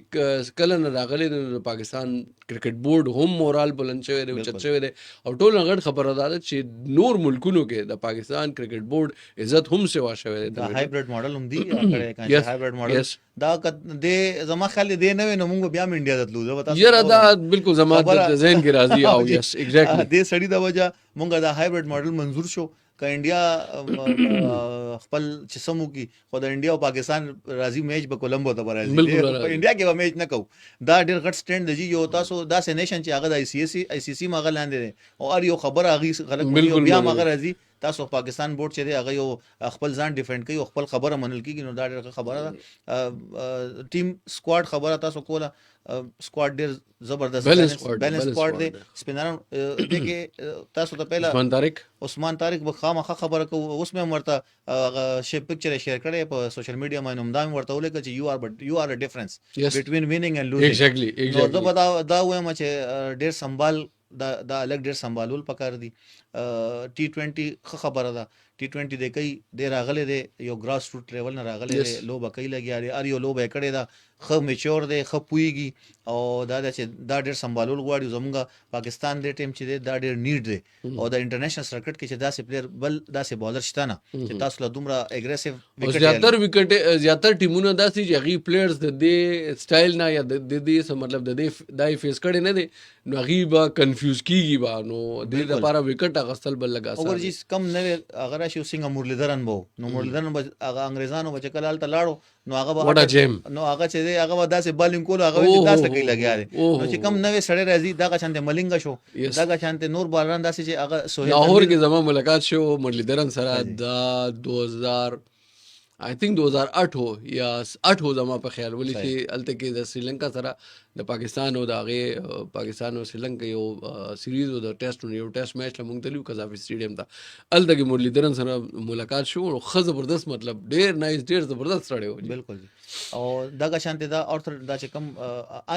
کله نه راغلی د پاکستان کرکټ بورډ هم مورال بلند شوی دی اوچت شوی دی او ټول نه غټ خبره دا ده چې نور ملکونو کې د پاکستان کرکټ بورډ عزت هم سوا شوی دی هایبریډ ماډل هم دی هایبریډ ماډل دا د زما خیال دی نه نو موږ بیا انډیا ته تلو زه وتا یره دا بالکل زما د ذهن کې راځي او یس ایگزیکټلی د سړی د وجه موږ دا هایبرډ ماډل منظور شو که انډیا خپل چې سمو کی خو د انډیا او پاکستان راځي میچ به کولمبو ته راځي په انډیا کې به میچ نه کو دا ډېر غټ سټینډ دی یو تاسو دا سینیشن چې هغه د آی سی سی مغه لاندې او ار یو خبر هغه خلک بیا مغه راځي تاسو پاکستان بورډ چې دی هغه یو خپل ځان ډیفند کوي او خپل خبره منل کیږي نو دا ډېر خبره ده ټیم سکواډ خبره تاسو کوله سکواډ ډېر زبردست بیلنس سکواډ دی سپینران دغه تاسو ته پہله عثمان طارق به خامخه خبره کو اوس مې ورته شی پکچر شیر کړي په سوشل میډیا باندې همدام ورته ولیکل چې یو ار ا ډیفرنس بټوین وینینګ اند لوزینګ ایگزیکټلی نو دا وایم چې ډېر سنبال دا الګ ډېر سنبالول پکار دي T20 خبره ده T20 د کوي د راغله دی یو ګراس روټ لیول نه راغله دی لوبه کوي لګیا دی ار یو لوبه کړي دا خو میچور دی خو پويږي او دا چې دا ډېر سنبالول غواړي زمونږ پاکستان د ټیم چې دا ډېر نیډ دی او د انټرنیشنل سرکټ کې چې داسې پلیئر بل داسې بالر شته نه چې تاسو له دومره اګریسیو زیاتر ټیمونه داسې چې هغه پلیئرز د دې سټایل نه یا د دې مطلب د دې دای فیس کړي نه دي نو هغه به کنفیوز کیږي با نو د دې لپاره وکټ اغستل بل لگا اور جی کم نه اگر شي څنګه مرلیدرن بو نو مرلیدرن هغه انګريزانو بچ کلال ته لاړو نو هغه وټا جیم نو هغه چې هغه داسې بالینګ کول هغه چې تاسو کوي لګیا دي نو چې کم نوې سړی راځي دا شانته ملنګ شو دا شانته نور بالران داسې چې هغه سہیل لاهور کې زما ملاقات شو مرلیدرن سره دا 2000 I think 2008 یا 8 زما په خیال ولې چې الته کې د سریلانکا سره د پاکستان او د هغه پاکستان او سریلانکا یو سیریز او د ټیسټ یو ټیسټ میچ لمونږ تلو قذافي سټیډیم ته الته کې مرلیدرن سره ملاقات شو او خو زبردست مطلب ډېر نایس ډېر زبردست سره و بالکل او دا شانته دا اور دا چې کم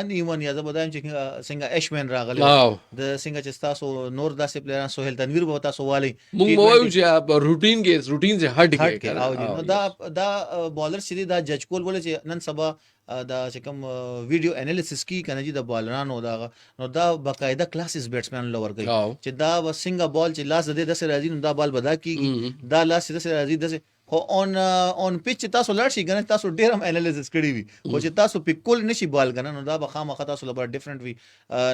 ان ایون یا زبردست چې څنګه ایشمن راغلی د څنګه چې تاسو نور داسې پلیران سہیل تنویر به تاسو والی مونږ وایو چې روټین سے هټ کې دا بالر چې دا جج کول ولې چې نن سبا دا چې کوم ویډیو انالیسس کی کنه چې د بالرانو دا نو دا باقاعده کلاسز بیټسمن لور کوي چې دا وسنګ بال چې لاس د دې سره راځي نو دا بال بدا کیږي دا لاس د سره راځي د خو اون پیچ تاسو لړ شي کنه تاسو ډیر هم انالیسس کړی وي او چې تاسو پکول نشي بال کنه نو دا به خامخا تاسو لپاره ډیفرنٹ وي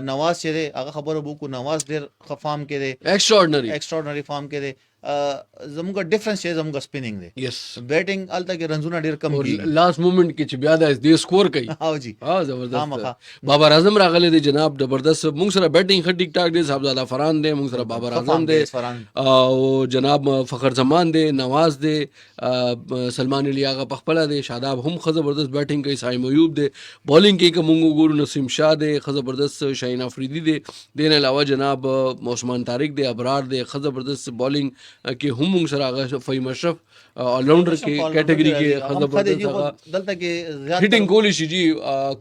نواز چې هغه خبره بو کو نواز ډیر خفام کې دی ایکستراورډنری فارم کې دی زموږ ډیفرنس چې زموږ سپینینګ دی یس بیټینګ الته کې رنزونه ډیر کم کیږي لاست مومنت کې چې بیا دا دې سکور کوي او جی زبردست بابر اعظم راغله دی جناب زبردست موږ سره بیټینګ ټیک ټاک دی صاحبزاده فرحان دی موږ سره بابر اعظم دی او جناب فخر زمان دی نواز دی سلمان علی آغا پخپلا دی شاداب هم زبردست بیټینګ کوي سایم ایوب دی بالینګ کې کوم ګورو نسیم شاه دی زبردست شاهین افریدی دی دین علاوه جناب عثمان طارق دی ابرار دی زبردست بالینګ کې هم موږ سره هغه فهیم اشرف آلراؤنډر کې کیټګری کې زبردست دلته کې زیات هټینګ کولی شي جی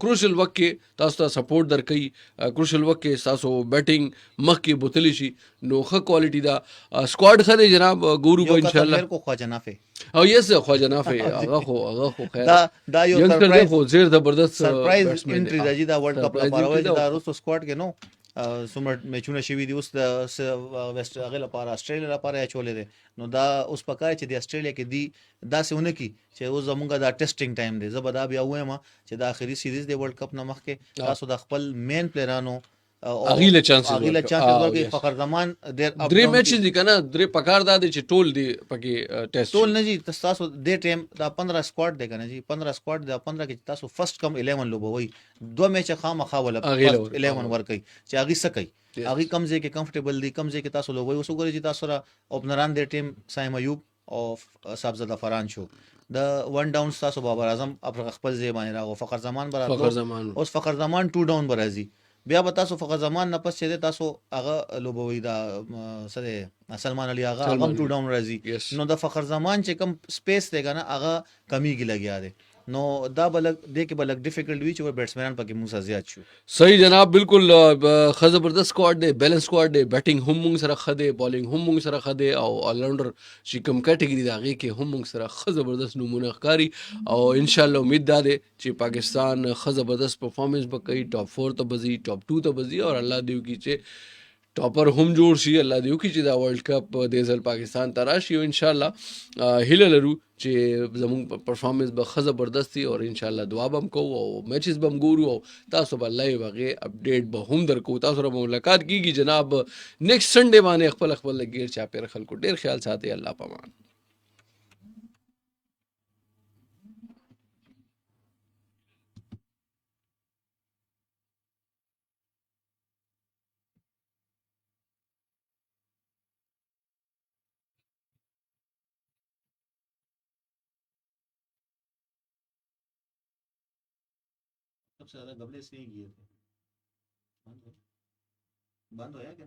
کروشل وخت کې تاسو ته سپورټ درکې کروشل وخت کې تاسو بیټینګ مخ کې بوتلی شي نو ښه کوالټي دا سکواډ خره جناب ګورو به ان شاء الله کو خواجه نافع او یس خواجه نافع هغه خو خیر دا یو سرپرایز خو زیر زبردست سرپرایز انټری راځي دا ورلد کپ لپاره وایي دا روسو سکواډ کې نو څومره میچونه شوي دي اوس د ویسټ هغه لپاره استرالیا لپاره چولې دي نو دا اوس پکای چې د استرالیا کې دی داسې ونه کی چې اوس زمونږ دا ټیسټینګ ټایم دی زه به دا بیا وایم چې د اخري سیریز د ورلد کپ نه مخکې تاسو د خپل مین پلیرانو اغیله چانس ورکړي فخر زمان درې میچز دي کنه درې پکار دا دي چې ټول دی پکې ټیسټ ټول نه جی تاسو د ټیم دا 15 سکواډ دی کنه جی 15 سکواډ دا 15 کې تاسو فرست کم 11 لوبوي دوه میچ خامخا ولا 11 ورکړي چې هغه سکي هغه کم ځای کې کمفټیبل دي کم ځای کې تاسو لوبوي اوس وګورئ چې تاسو را اوپنران د ټیم سایم ایوب او صاحبزاده فرحان شو د ون ډاون تاسو بابر اعظم خپل ځای باندې راغو فخر زمان برابر اوس فخر زمان 2 ډاون برازي بیا به تاسو فقط زمان نه پس چې تاسو هغه لوبوي دا سره سلمان علی آغا هغه 2 ډاون راځي نو د فخر زمان چې کم سپیس دی کنه هغه کمیږي لګیا دی نو دا بلک دې کې بلک ډیفیکلټ وی چې بیټسمنان پکې موږ سره زیات شو صحیح جناب بالکل زبردست سکواډ دی بیلنس سکواډ دی بیټینګ هم موږ سره خده بالینګ هم موږ سره خده او آلراؤنډر چې کوم کیټګری دا غي کې هم موږ سره زبردست نمونه ښکاری او ان شاء الله امید ده چې پاکستان زبردست پرفارمنس وکړي ټاپ 4 ته بزي ټاپ 2 ته بزي او الله دې وکړي چې टॉपर هم جوړ شي الله دې وکړي چې دا ورلد کپ د ځل پاکستان ته راشي او ان شاء الله هیله لرو چې زموږ پرفارمنس به ښه زبردست وي او ان شاء الله دعا به هم کوو او میچز به هم ګورو او تاسو به لایو هغې اپډیټ به هم درکوو تاسو سره به ملاقات کیږي جناب نیکسټ سنډے باندې خپل ګیر چاپېره خلکو ډېر خیال ساتئ الله پامان सबसे ज्यादा गबले से ही किए थे बंद हो क्या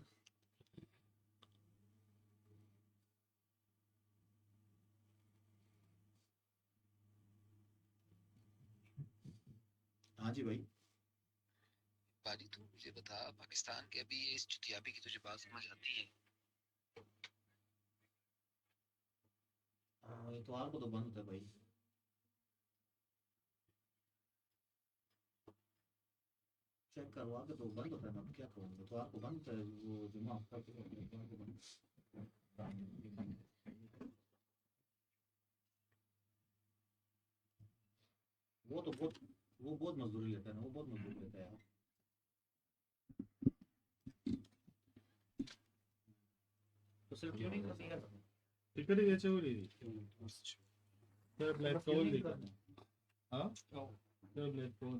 हाँ जी भाई बाजी तू मुझे बता पाकिस्तान के अभी इस जुतियाबी की तुझे बात समझ आती है इतवार को तो बंद होता है भाई चेक करवा के तो बंद होता है ना क्या करूँगा इतवार को बंद होता है वो जुम्मा हफ्ता को बंद वो बहुत मजदूरी लेता है ना वो बहुत मजदूरी लेता है यार तो सिर्फ ट्यूनिंग करनी है टिकट घ्यायची होती तर ब्लॅक कवर हां तर ब्लॅक कवर